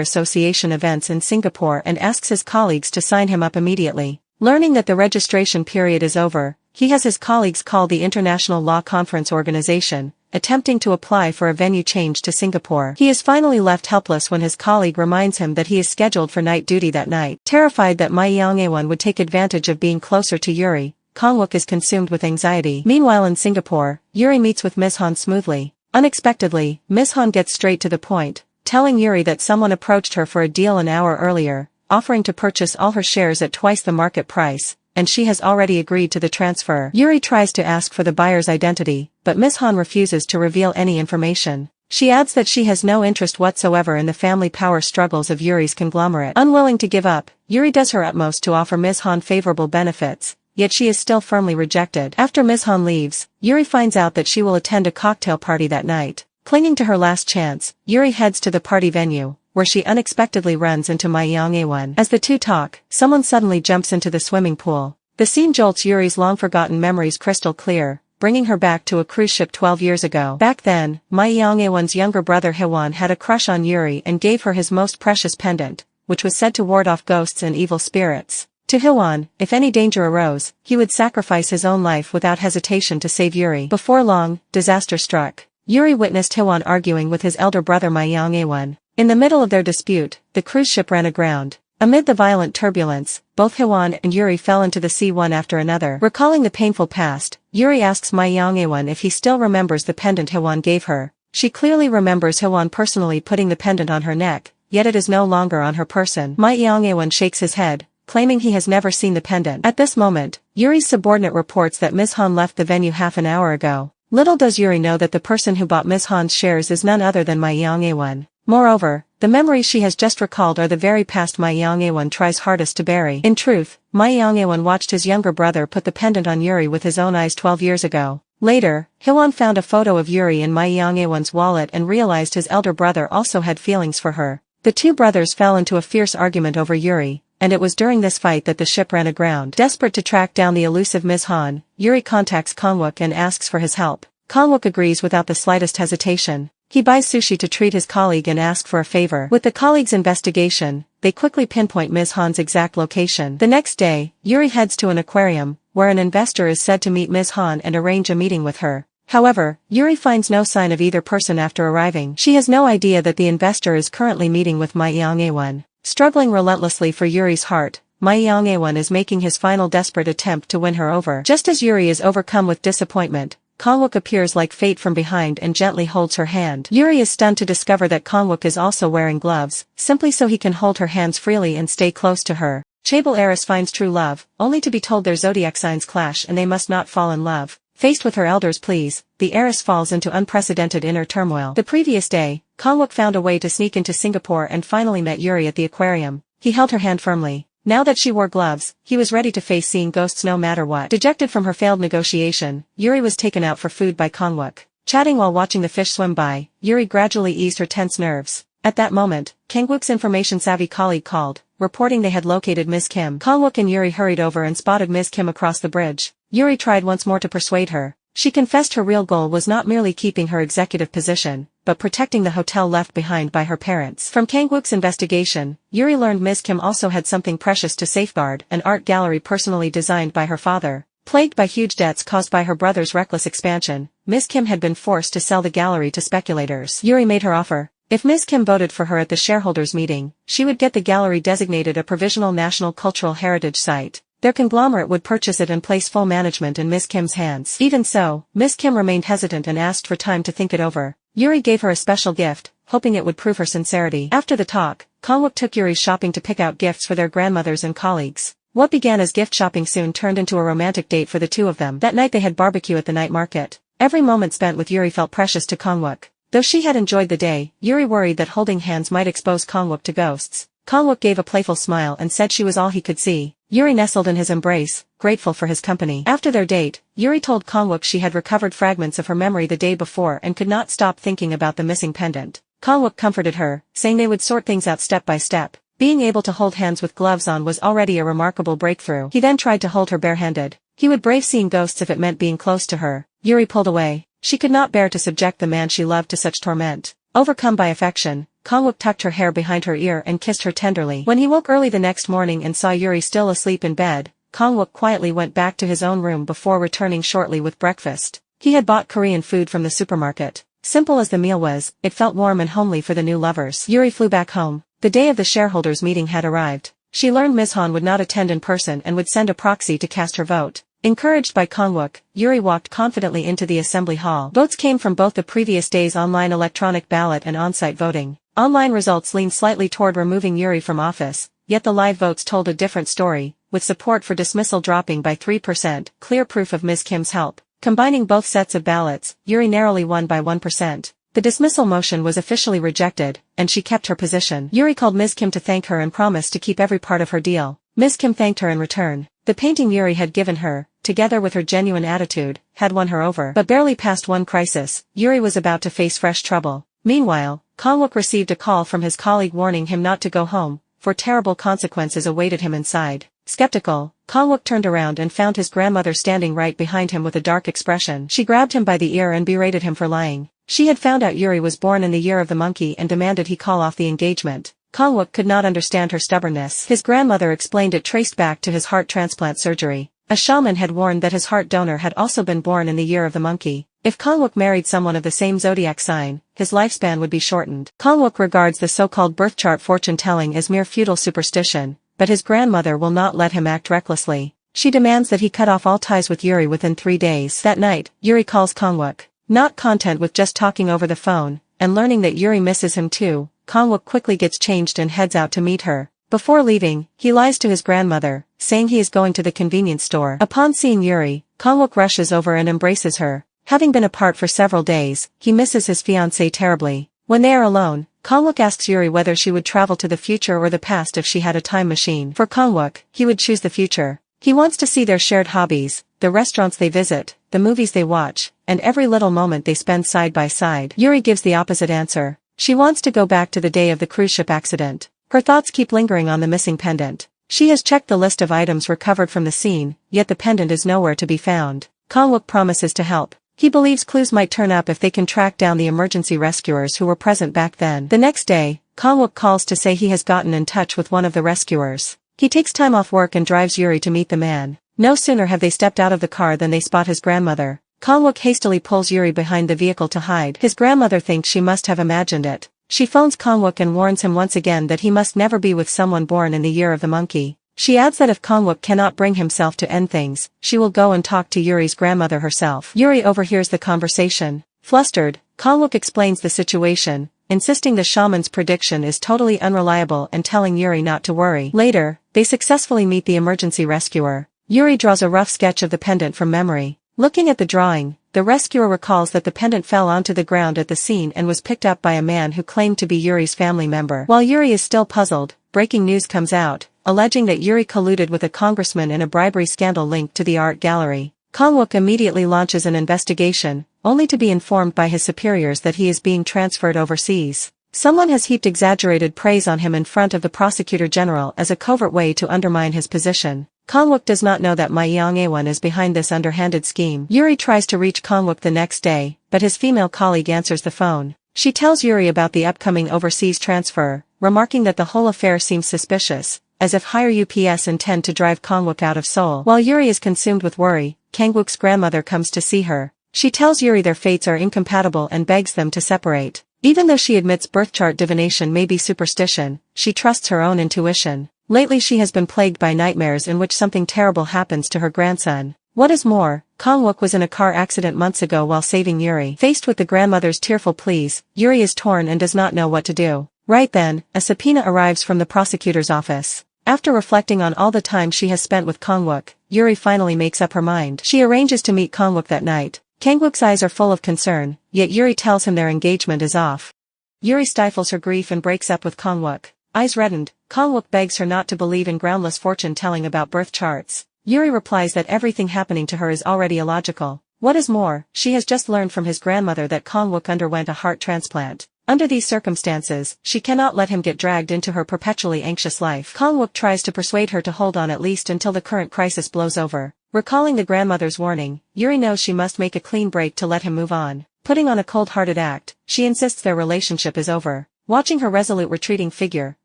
Association events in Singapore and asks his colleagues to sign him up immediately. Learning that the registration period is over, he has his colleagues call the International Law Conference Organization, attempting to apply for a venue change to Singapore. He is finally left helpless when his colleague reminds him that he is scheduled for night duty that night. Terrified that Ma Young-ae would take advantage of being closer to Yuri, Kang-wook is consumed with anxiety. Meanwhile in Singapore, Yuri meets with Ms. Han smoothly. Unexpectedly, Ms. Han gets straight to the point, telling Yuri that someone approached her for a deal an hour earlier, offering to purchase all her shares at twice the market price, and she has already agreed to the transfer. Yuri tries to ask for the buyer's identity, but Ms. Han refuses to reveal any information. She adds that she has no interest whatsoever in the family power struggles of Yuri's conglomerate. Unwilling to give up, Yuri does her utmost to offer Ms. Han favorable benefits, yet she is still firmly rejected. After Ms. Han leaves, Yuri finds out that she will attend a cocktail party that night. Clinging to her last chance, Yuri heads to the party venue, where she unexpectedly runs into Ma Young-ae. As the two talk, someone suddenly jumps into the swimming pool. The scene jolts Yuri's long-forgotten memories crystal clear, bringing her back to a cruise ship 12 years ago. Back then, Ma Young-ae's younger brother Hewan had a crush on Yuri and gave her his most precious pendant, which was said to ward off ghosts and evil spirits. To Hewan, if any danger arose, he would sacrifice his own life without hesitation to save Yuri. Before long, disaster struck. Yuri witnessed Hewan arguing with his elder brother Ma Young-ae. In the middle of their dispute, the cruise ship ran aground. Amid the violent turbulence, both Hewan and Yuri fell into the sea one after another. Recalling the painful past, Yuri asks Ma Young-ae if he still remembers the pendant Hewan gave her. She clearly remembers Hewan personally putting the pendant on her neck, yet it is no longer on her person. Ma Young-ae shakes his head, claiming he has never seen the pendant. At this moment, Yuri's subordinate reports that Ms. Han left the venue half an hour ago. Little does Yuri know that the person who bought Ms. Han's shares is none other than Ma Young-ae. Moreover, the memories she has just recalled are the very past Ma Young-ae tries hardest to bury. In truth, Ma Young-ae watched his younger brother put the pendant on Yuri with his own eyes 12 years ago. Later, Hewan found a photo of Yuri in Ma Young-ae's wallet and realized his elder brother also had feelings for her. The two brothers fell into a fierce argument over Yuri, and it was during this fight that the ship ran aground. Desperate to track down the elusive Ms. Han, Yuri contacts Kang-wook and asks for his help. Kang-wook agrees without the slightest hesitation. He buys sushi to treat his colleague and ask for a favor. With the colleague's investigation, they quickly pinpoint Ms. Han's exact location. The next day, Yuri heads to an aquarium, where an investor is said to meet Ms. Han and arrange a meeting with her. However, Yuri finds no sign of either person after arriving. She has no idea that the investor is currently meeting with Ma Young-ae. Struggling relentlessly for Yuri's heart, Ma Young-ae is making his final desperate attempt to win her over. Just as Yuri is overcome with disappointment, Kang-wook appears like fate from behind and gently holds her hand. Yuri is stunned to discover that Kang-wook is also wearing gloves, simply so he can hold her hands freely and stay close to her. Chaebol heiress finds true love, only to be told their zodiac signs clash and they must not fall in love. Faced with her elder's pleas, the heiress falls into unprecedented inner turmoil. The previous day, Kang-wook found a way to sneak into Singapore and finally met Yuri at the aquarium. He held her hand firmly. Now that she wore gloves, he was ready to face seeing ghosts no matter what. Dejected from her failed negotiation, Yuri was taken out for food by Kang-wook. Chatting while watching the fish swim by, Yuri gradually eased her tense nerves. At that moment, Kang-wook's information-savvy colleague called, reporting they had located Ms. Kim. Kang-wook and Yuri hurried over and spotted Ms. Kim across the bridge. Yuri tried once more to persuade her. She confessed her real goal was not merely keeping her executive position, but protecting the hotel left behind by her parents. From Kang-wook's investigation, Yuri learned Ms. Kim also had something precious to safeguard, an art gallery personally designed by her father. Plagued by huge debts caused by her brother's reckless expansion, Ms. Kim had been forced to sell the gallery to speculators. Yuri made her offer. If Ms. Kim voted for her at the shareholders' meeting, she would get the gallery designated a provisional national cultural heritage site. their conglomerate would purchase it and place full management in Ms. Kim's hands. Even so, Ms. Kim remained hesitant and asked for time to think it over. Yuri gave her a special gift, hoping it would prove her sincerity. After the talk, Kangwook took Yuri shopping to pick out gifts for their grandmothers and colleagues. What began as gift shopping soon turned into a romantic date for the two of them. That night they had barbecue at the night market. Every moment spent with Yuri felt precious to Kangwook. Though she had enjoyed the day, Yuri worried that holding hands might expose Kangwook to ghosts. Kangwook gave a playful smile and said she was all he could see. Yuri nestled in his embrace, grateful for his company. After their date, Yuri told Kangwook she had recovered fragments of her memory the day before and could not stop thinking about the missing pendant. Kangwook comforted her, saying they would sort things out step by step. Being able to hold hands with gloves on was already a remarkable breakthrough. He then tried to hold her barehanded. He would brave seeing ghosts if it meant being close to her. Yuri pulled away. She could not bear to subject the man she loved to such torment. Overcome by affection, Kangwook tucked her hair behind her ear and kissed her tenderly. When he woke early the next morning and saw Yuri still asleep in bed, Kangwook quietly went back to his own room before returning shortly with breakfast. He had bought Korean food from the supermarket. Simple as the meal was, it felt warm and homely for the new lovers. Yuri flew back home. The day of the shareholders' meeting had arrived. She learned Ms. Han would not attend in person and would send a proxy to cast her vote. Encouraged by Kangwook, Yuri walked confidently into the assembly hall. Votes came from both the previous day's online electronic ballot and on-site voting. Online results leaned slightly toward removing Yuri from office, yet the live votes told a different story, with support for dismissal dropping by 3%, clear proof of Ms. Kim's help. Combining both sets of ballots, Yuri narrowly won by 1%. The dismissal motion was officially rejected, and she kept her position. Yuri called Ms. Kim to thank her and promised to keep every part of her deal. Ms. Kim thanked her in return. The painting Yuri had given her, together with her genuine attitude, had won her over. But barely past one crisis, Yuri was about to face fresh trouble. Meanwhile, Kangwook received a call from his colleague warning him not to go home, for terrible consequences awaited him inside. Skeptical, Kangwook turned around and found his grandmother standing right behind him with a dark expression. She grabbed him by the ear and berated him for lying. She had found out Yuri was born in the year of the monkey and demanded he call off the engagement. Kangwook could not understand her stubbornness. His grandmother explained it traced back to his heart transplant surgery. A shaman had warned that his heart donor had also been born in the year of the monkey. If Kangwook married someone of the same zodiac sign, his lifespan would be shortened. Kangwook regards the so-called birth chart fortune-telling as mere feudal superstition, but his grandmother will not let him act recklessly. She demands that he cut off all ties with Yuri within 3 days. That night, Yuri calls Kangwook. Not content with just talking over the phone, and learning that Yuri misses him too, Kangwook quickly gets changed and heads out to meet her. Before leaving, he lies to his grandmother, saying he is going to the convenience store. Upon seeing Yuri, Kangwook rushes over and embraces her. Having been apart for several days, he misses his fiancée terribly. When they are alone, Kangwook asks Yuri whether she would travel to the future or the past if she had a time machine. For Kangwook, he would choose the future. He wants to see their shared hobbies, the restaurants they visit, the movies they watch, and every little moment they spend side by side. Yuri gives the opposite answer. She wants to go back to the day of the cruise ship accident. Her thoughts keep lingering on the missing pendant. She has checked the list of items recovered from the scene, yet the pendant is nowhere to be found. Kangwook promises to help. He believes clues might turn up if they can track down the emergency rescuers who were present back then. The next day, Kangwook calls to say he has gotten in touch with one of the rescuers. He takes time off work and drives Yuri to meet the man. No sooner have they stepped out of the car than they spot his grandmother. Kangwook hastily pulls Yuri behind the vehicle to hide. His grandmother thinks she must have imagined it. She phones Kangwook and warns him once again that he must never be with someone born in the year of the monkey. She adds that if Kangwook cannot bring himself to end things, she will go and talk to Yuri's grandmother herself. Yuri overhears the conversation. Flustered, Kangwook explains the situation, insisting the shaman's prediction is totally unreliable and telling Yuri not to worry. Later, they successfully meet the emergency rescuer. Yuri draws a rough sketch of the pendant from memory. Looking at the drawing, the rescuer recalls that the pendant fell onto the ground at the scene and was picked up by a man who claimed to be Yuri's family member. While Yuri is still puzzled, breaking news comes out, alleging that Yuri colluded with a congressman in a bribery scandal linked to the art gallery. Kangwook immediately launches an investigation, only to be informed by his superiors that he is being transferred overseas. Someone has heaped exaggerated praise on him in front of the prosecutor general as a covert way to undermine his position. Kangwook does not know that Ma Young-aewon is behind this underhanded scheme. Yuri tries to reach Kangwook the next day, but his female colleague answers the phone. She tells Yuri about the upcoming overseas transfer, remarking that the whole affair seems suspicious, as if higher UPS intend to drive Kangwook out of Seoul. While Yuri is consumed with worry, Kangwook's grandmother comes to see her. She tells Yuri their fates are incompatible and begs them to separate. Even though she admits birth chart divination may be superstition, she trusts her own intuition. Lately she has been plagued by nightmares in which something terrible happens to her grandson. What is more, Kang-wook was in a car accident months ago while saving Yuri. Faced with the grandmother's tearful pleas, Yuri is torn and does not know what to do. Right then, a subpoena arrives from the prosecutor's office. After reflecting on all the time she has spent with Kang-wook, Yuri finally makes up her mind. She arranges to meet Kang-wook that night. Kang-wook's eyes are full of concern, yet Yuri tells him their engagement is off. Yuri stifles her grief and breaks up with Kang-wook. Eyes reddened, Kang-wook begs her not to believe in groundless fortune-telling about birth charts. Yuri replies that everything happening to her is already illogical. What is more, she has just learned from his grandmother that Kang-wook underwent a heart transplant. Under these circumstances, she cannot let him get dragged into her perpetually anxious life. Kang-wook tries to persuade her to hold on at least until the current crisis blows over. Recalling the grandmother's warning, Yuri knows she must make a clean break to let him move on. Putting on a cold-hearted act, she insists their relationship is over. Watching her resolute retreating figure,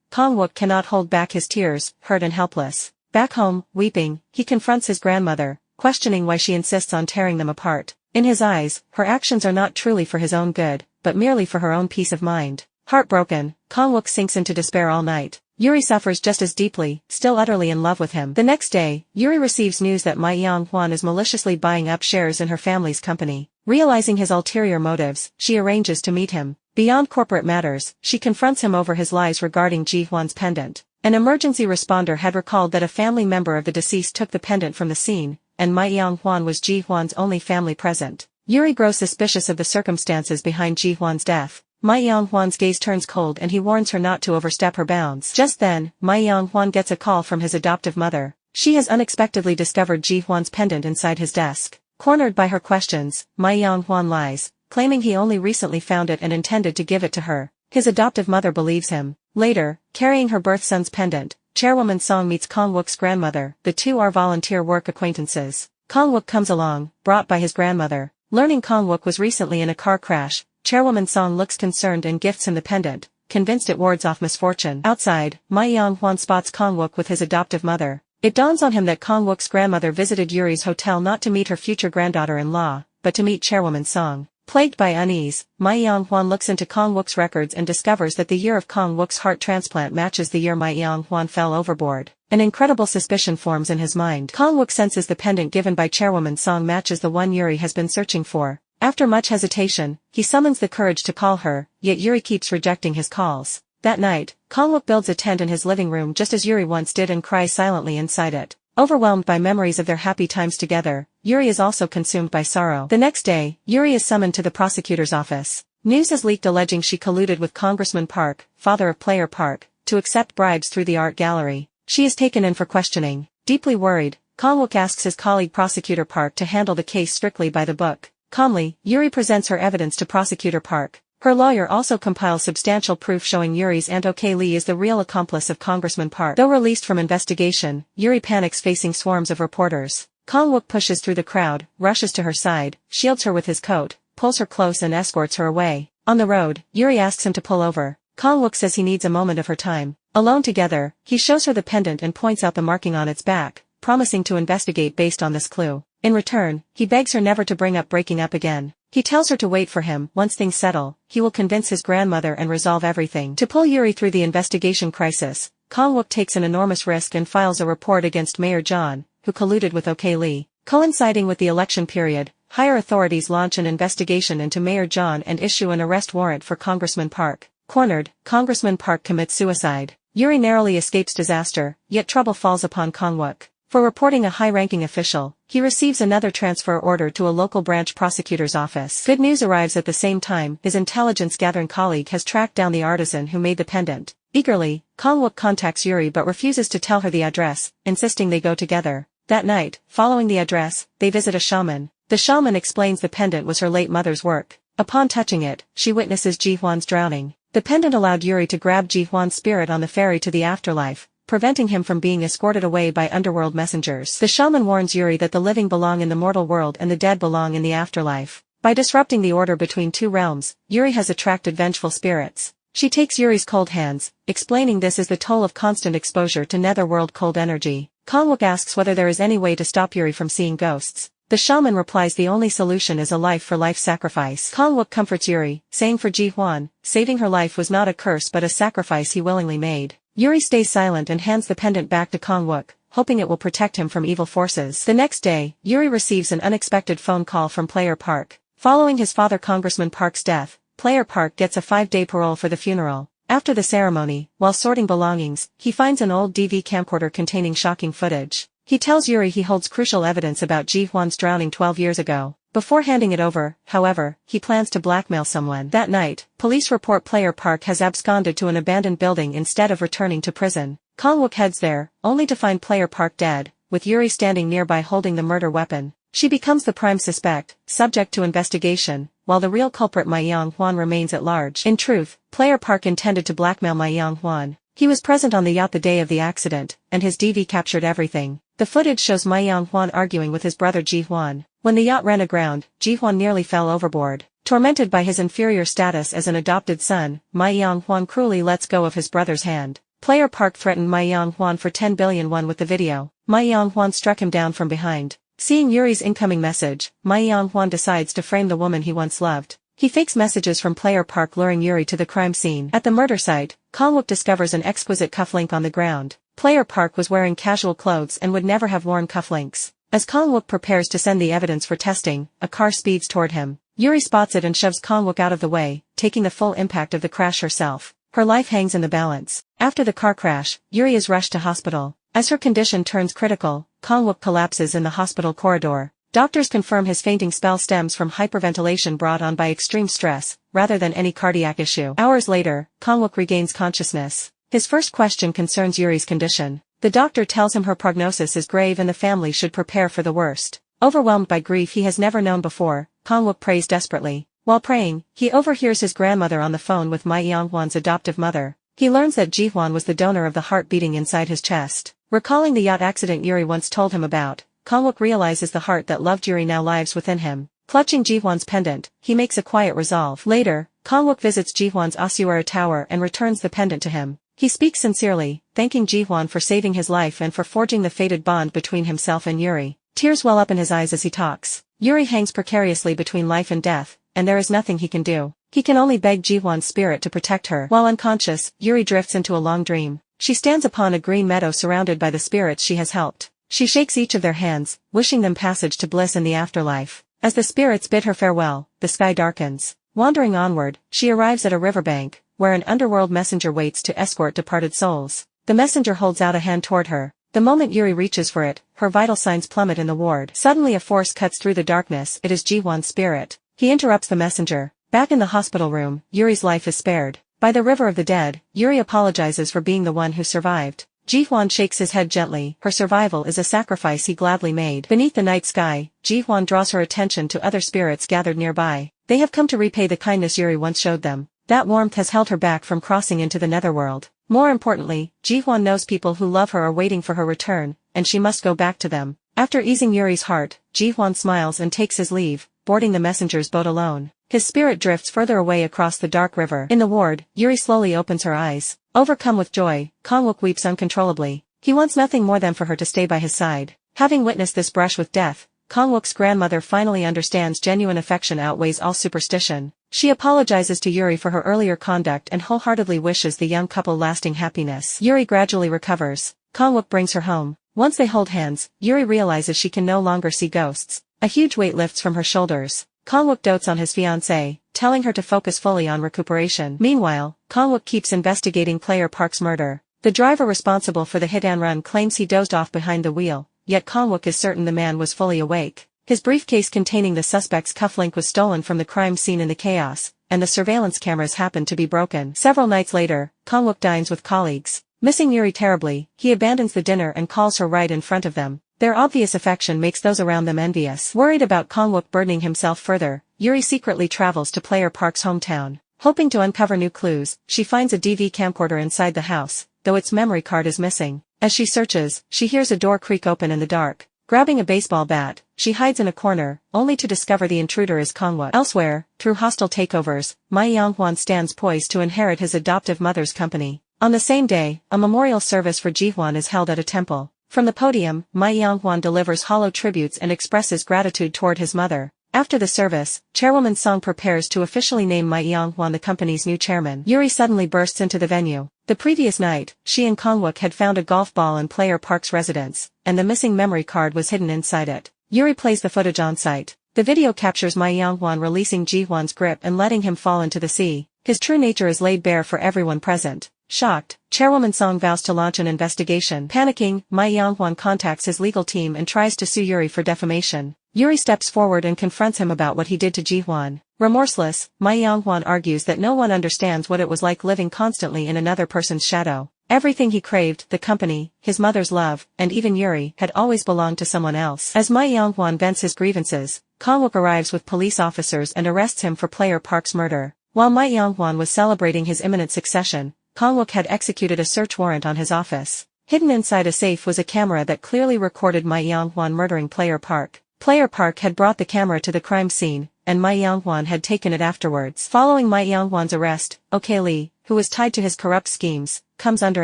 Kang-wook cannot hold back his tears, hurt and helpless. Back home, weeping, he confronts his grandmother, questioning why she insists on tearing them apart. In his eyes, her actions are not truly for his own good, but merely for her own peace of mind. Heartbroken, Kang-wook sinks into despair all night. Yuri suffers just as deeply, still utterly in love with him. The next day, Yuri receives news that Ma Young-hwan is maliciously buying up shares in her family's company. Realizing his ulterior motives, she arranges to meet him. Beyond corporate matters, she confronts him over his lies regarding Ji-hwan's pendant. An emergency responder had recalled that a family member of the deceased took the pendant from the scene, and Ma Young-hwan was Ji-hwan's only family present. Yuri grows suspicious of the circumstances behind Ji-hwan's death. Ma Young-hwan's gaze turns cold and he warns her not to overstep her bounds. Just then, Ma Young-hwan gets a call from his adoptive mother. She has unexpectedly discovered Ji-hwan's pendant inside his desk. Cornered by her questions, Ma Young-hwan lies, claiming he only recently found it and intended to give it to her. His adoptive mother believes him. Later, carrying her birth son's pendant, Chairwoman Song meets Kang-wook's grandmother. The two are volunteer work acquaintances. Kang-wook comes along, brought by his grandmother. Learning Kang-wook was recently in a car crash, Chairwoman Song looks concerned and gifts him the pendant, convinced it wards off misfortune. Outside, Ma Young-hwan spots Kang-wook with his adoptive mother. It dawns on him that Kang-wook's grandmother visited Yuri's hotel not to meet her future granddaughter-in-law, but to meet Chairwoman Song. Plagued by unease, Ma Young-hwan looks into Kang-wook's records and discovers that the year of Kang-wook's heart transplant matches the year Ma Young-hwan fell overboard. An incredible suspicion forms in his mind. Kang-wook senses the pendant given by Chairwoman Song matches the one Yuri has been searching for. After much hesitation, he summons the courage to call her, yet Yuri keeps rejecting his calls. That night, Kang-wook builds a tent in his living room just as Yuri once did and cries silently inside it. Overwhelmed by memories of their happy times together, Yuri is also consumed by sorrow. The next day, Yuri is summoned to the prosecutor's office. News has leaked alleging she colluded with Congressman Park, father of player Park, to accept bribes through the art gallery. She is taken in for questioning. Deeply worried, Kang-wook asks his colleague Prosecutor Park to handle the case strictly by the book. Calmly, Yuri presents her evidence to Prosecutor Park. Her lawyer also compiles substantial proof showing Yuri's Aunt Ok Lee is the real accomplice of Congressman Park. Though released from investigation, Yuri panics facing swarms of reporters. Kang-wook pushes through the crowd, rushes to her side, shields her with his coat, pulls her close and escorts her away. On the road, Yuri asks him to pull over. Kang-wook says he needs a moment of her time. Alone together, he shows her the pendant and points out the marking on its back, promising to investigate based on this clue. In return, he begs her never to bring up breaking up again. He tells her to wait for him. Once things settle, he will convince his grandmother and resolve everything. To pull Yuri through the investigation crisis, Kang-wook takes an enormous risk and files a report against Mayor John, who colluded with Ok Lee. Coinciding with the election period, higher authorities launch an investigation into Mayor John and issue an arrest warrant for Congressman Park. Cornered, Congressman Park commits suicide. Yuri narrowly escapes disaster, yet trouble falls upon Kang-wook. For reporting a high-ranking official, he receives another transfer order to a local branch prosecutor's office. Good news arrives at the same time. His intelligence-gathering colleague has tracked down the artisan who made the pendant. Eagerly, Kang-wook contacts Yuri but refuses to tell her the address, insisting they go together. That night, following the address, they visit a shaman. The shaman explains the pendant was her late mother's work. Upon touching it, she witnesses Ji-hwan's drowning. The pendant allowed Yuri to grab Ji-hwan's spirit on the ferry to the afterlife, preventing him from being escorted away by underworld messengers. The shaman warns Yuri that the living belong in the mortal world and the dead belong in the afterlife. By disrupting the order between two realms, Yuri has attracted vengeful spirits. She takes Yuri's cold hands, explaining this is the toll of constant exposure to netherworld cold energy. Kang-wook asks whether there is any way to stop Yuri from seeing ghosts. The shaman replies the only solution is a life-for-life sacrifice. Kang-wook comforts Yuri, saying for Ji-hwan, saving her life was not a curse but a sacrifice he willingly made. Yuri stays silent and hands the pendant back to Kang-wook, hoping it will protect him from evil forces. The next day, Yuri receives an unexpected phone call from Player Park. Following his father Congressman Park's death, Player Park gets a 5-day parole for the funeral. After the ceremony, while sorting belongings, he finds an old DV camcorder containing shocking footage. He tells Yuri he holds crucial evidence about Ji-hwan's drowning 12 years ago. Before handing it over, however, he plans to blackmail someone. That night, police report Player Park has absconded to an abandoned building instead of returning to prison. Kang-wook heads there, only to find Player Park dead, with Yuri standing nearby holding the murder weapon. She becomes the prime suspect, subject to investigation, while the real culprit Ma Young-hwan remains at large. In truth, Player Park intended to blackmail Ma Young-hwan. He was present on the yacht the day of the accident, and his DV captured everything. The footage shows Ma Young-hwan arguing with his brother Ji-hwan. When the yacht ran aground, Ji-hwan nearly fell overboard. Tormented by his inferior status as an adopted son, Ma Young-hwan cruelly lets go of his brother's hand. Player Park threatened Ma Young-hwan for 10 billion won with the video. Ma Young-hwan struck him down from behind. Seeing Yuri's incoming message, Ma Young-hwan decides to frame the woman he once loved. He fakes messages from Player Park luring Yuri to the crime scene. At the murder site, Kang-wook discovers an exquisite cufflink on the ground. Player Park was wearing casual clothes and would never have worn cufflinks. As Kang-wook prepares to send the evidence for testing, a car speeds toward him. Yuri spots it and shoves Kang-wook out of the way, taking the full impact of the crash herself. Her life hangs in the balance. After the car crash, Yuri is rushed to hospital. As her condition turns critical, Kang-wook collapses in the hospital corridor. Doctors confirm his fainting spell stems from hyperventilation brought on by extreme stress, rather than any cardiac issue. Hours later, Kang-wook regains consciousness. His first question concerns Yuri's condition. The doctor tells him her prognosis is grave and the family should prepare for the worst. Overwhelmed by grief he has never known before, Kang-wook prays desperately. While praying, he overhears his grandmother on the phone with Ma Young-hwan's adoptive mother. He learns that Ji-hwan was the donor of the heart beating inside his chest. Recalling the yacht accident Yuri once told him about, Kang-wook realizes the heart that loved Yuri now lives within him. Clutching Ji-hwan's pendant, he makes a quiet resolve. Later, Kang-wook visits Ji-hwan's Asuera tower and returns the pendant to him. He speaks sincerely, thanking Ji-hwan for saving his life and for forging the fated bond between himself and Yuri. Tears well up in his eyes as he talks. Yuri hangs precariously between life and death, and there is nothing he can do. He can only beg Ji-hwan's spirit to protect her. While unconscious, Yuri drifts into a long dream. She stands upon a green meadow surrounded by the spirits she has helped. She shakes each of their hands, wishing them passage to bliss in the afterlife. As the spirits bid her farewell, the sky darkens. Wandering onward, she arrives at a riverbank, where an underworld messenger waits to escort departed souls. The messenger holds out a hand toward her. The moment Yuri reaches for it, her vital signs plummet in the ward. Suddenly a force cuts through the darkness. It is Ji-hwan's spirit. He interrupts the messenger. Back in the hospital room, Yuri's life is spared. By the river of the dead, Yuri apologizes for being the one who survived. Ji-hwan shakes his head gently. Her survival is a sacrifice he gladly made. Beneath the night sky, Ji-hwan draws her attention to other spirits gathered nearby. They have come to repay the kindness Yuri once showed them. That warmth has held her back from crossing into the netherworld. More importantly, Ji-hwan knows people who love her are waiting for her return, and she must go back to them. After easing Yuri's heart, Ji-hwan smiles and takes his leave, boarding the messenger's boat alone. His spirit drifts further away across the dark river. In the ward, Yuri slowly opens her eyes. Overcome with joy, Kang-wook weeps uncontrollably. He wants nothing more than for her to stay by his side. Having witnessed this brush with death, Kang-wook's grandmother finally understands genuine affection outweighs all superstition. She apologizes to Yuri for her earlier conduct and wholeheartedly wishes the young couple lasting happiness. Yuri gradually recovers. Kang-wook brings her home. Once they hold hands, Yuri realizes she can no longer see ghosts. A huge weight lifts from her shoulders. Kang-wook dotes on his fiancée, telling her to focus fully on recuperation. Meanwhile, Kang-wook keeps investigating Player Park's murder. The driver responsible for the hit-and-run claims he dozed off behind the wheel, yet Kang-wook is certain the man was fully awake. His briefcase containing the suspect's cufflink was stolen from the crime scene in the chaos, and the surveillance cameras happened to be broken. Several nights later, Kang-wook dines with colleagues. Missing Yuri terribly, he abandons the dinner and calls her right in front of them. Their obvious affection makes those around them envious. Worried about Kang-wook burdening himself further, Yuri secretly travels to Player Park's hometown. Hoping to uncover new clues, she finds a DV camcorder inside the house, though its memory card is missing. As she searches, she hears a door creak open in the dark. Grabbing a baseball bat, she hides in a corner, only to discover the intruder is Kang-wook. Elsewhere, through hostile takeovers, Ma Young-hwan stands poised to inherit his adoptive mother's company. On the same day, a memorial service for Ji-hwan is held at a temple. From the podium, Ma Young-hwan delivers hollow tributes and expresses gratitude toward his mother. After the service, Chairwoman Song prepares to officially name Ma Young-won the company's new chairman. Yuri suddenly bursts into the venue. The previous night, she and Kang-wook had found a golf ball in Player Park's residence, and the missing memory card was hidden inside it. Yuri plays the footage on site. The video captures Ma Young-won releasing Ji-hwan's grip and letting him fall into the sea. His true nature is laid bare for everyone present. Shocked, Chairwoman Song vows to launch an investigation. Panicking, Ma Young-won contacts his legal team and tries to sue Yuri for defamation. Yuri steps forward and confronts him about what he did to Ji-hwan. Remorseless, Ma Young-won argues that no one understands what it was like living constantly in another person's shadow. Everything he craved, the company, his mother's love, and even Yuri, had always belonged to someone else. As Ma Young-won vents his grievances, Kang-wook arrives with police officers and arrests him for Player Park's murder. While Ma Young-won was celebrating his imminent succession, Kang-wook had executed a search warrant on his office. Hidden inside a safe was a camera that clearly recorded Ma Young-won murdering Player Park. Player Park had brought the camera to the crime scene, and Ma Young-won had taken it afterwards. Following Ma Young-won's arrest, Ok Lee, who was tied to his corrupt schemes, comes under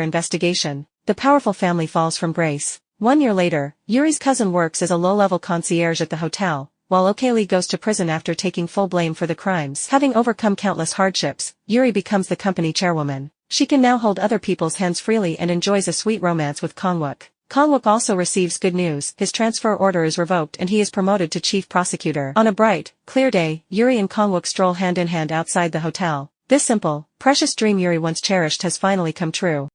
investigation. The powerful family falls from grace. 1 year later, Yuri's cousin works as a low-level concierge at the hotel, while Ok Lee goes to prison after taking full blame for the crimes. Having overcome countless hardships, Yuri becomes the company chairwoman. She can now hold other people's hands freely and enjoys a sweet romance with Kang-wook. Kang-wook also receives good news. His transfer order is revoked and he is promoted to chief prosecutor. On a bright, clear day, Yuri and Kang-wook stroll hand in hand outside the hotel. This simple, precious dream Yuri once cherished has finally come true.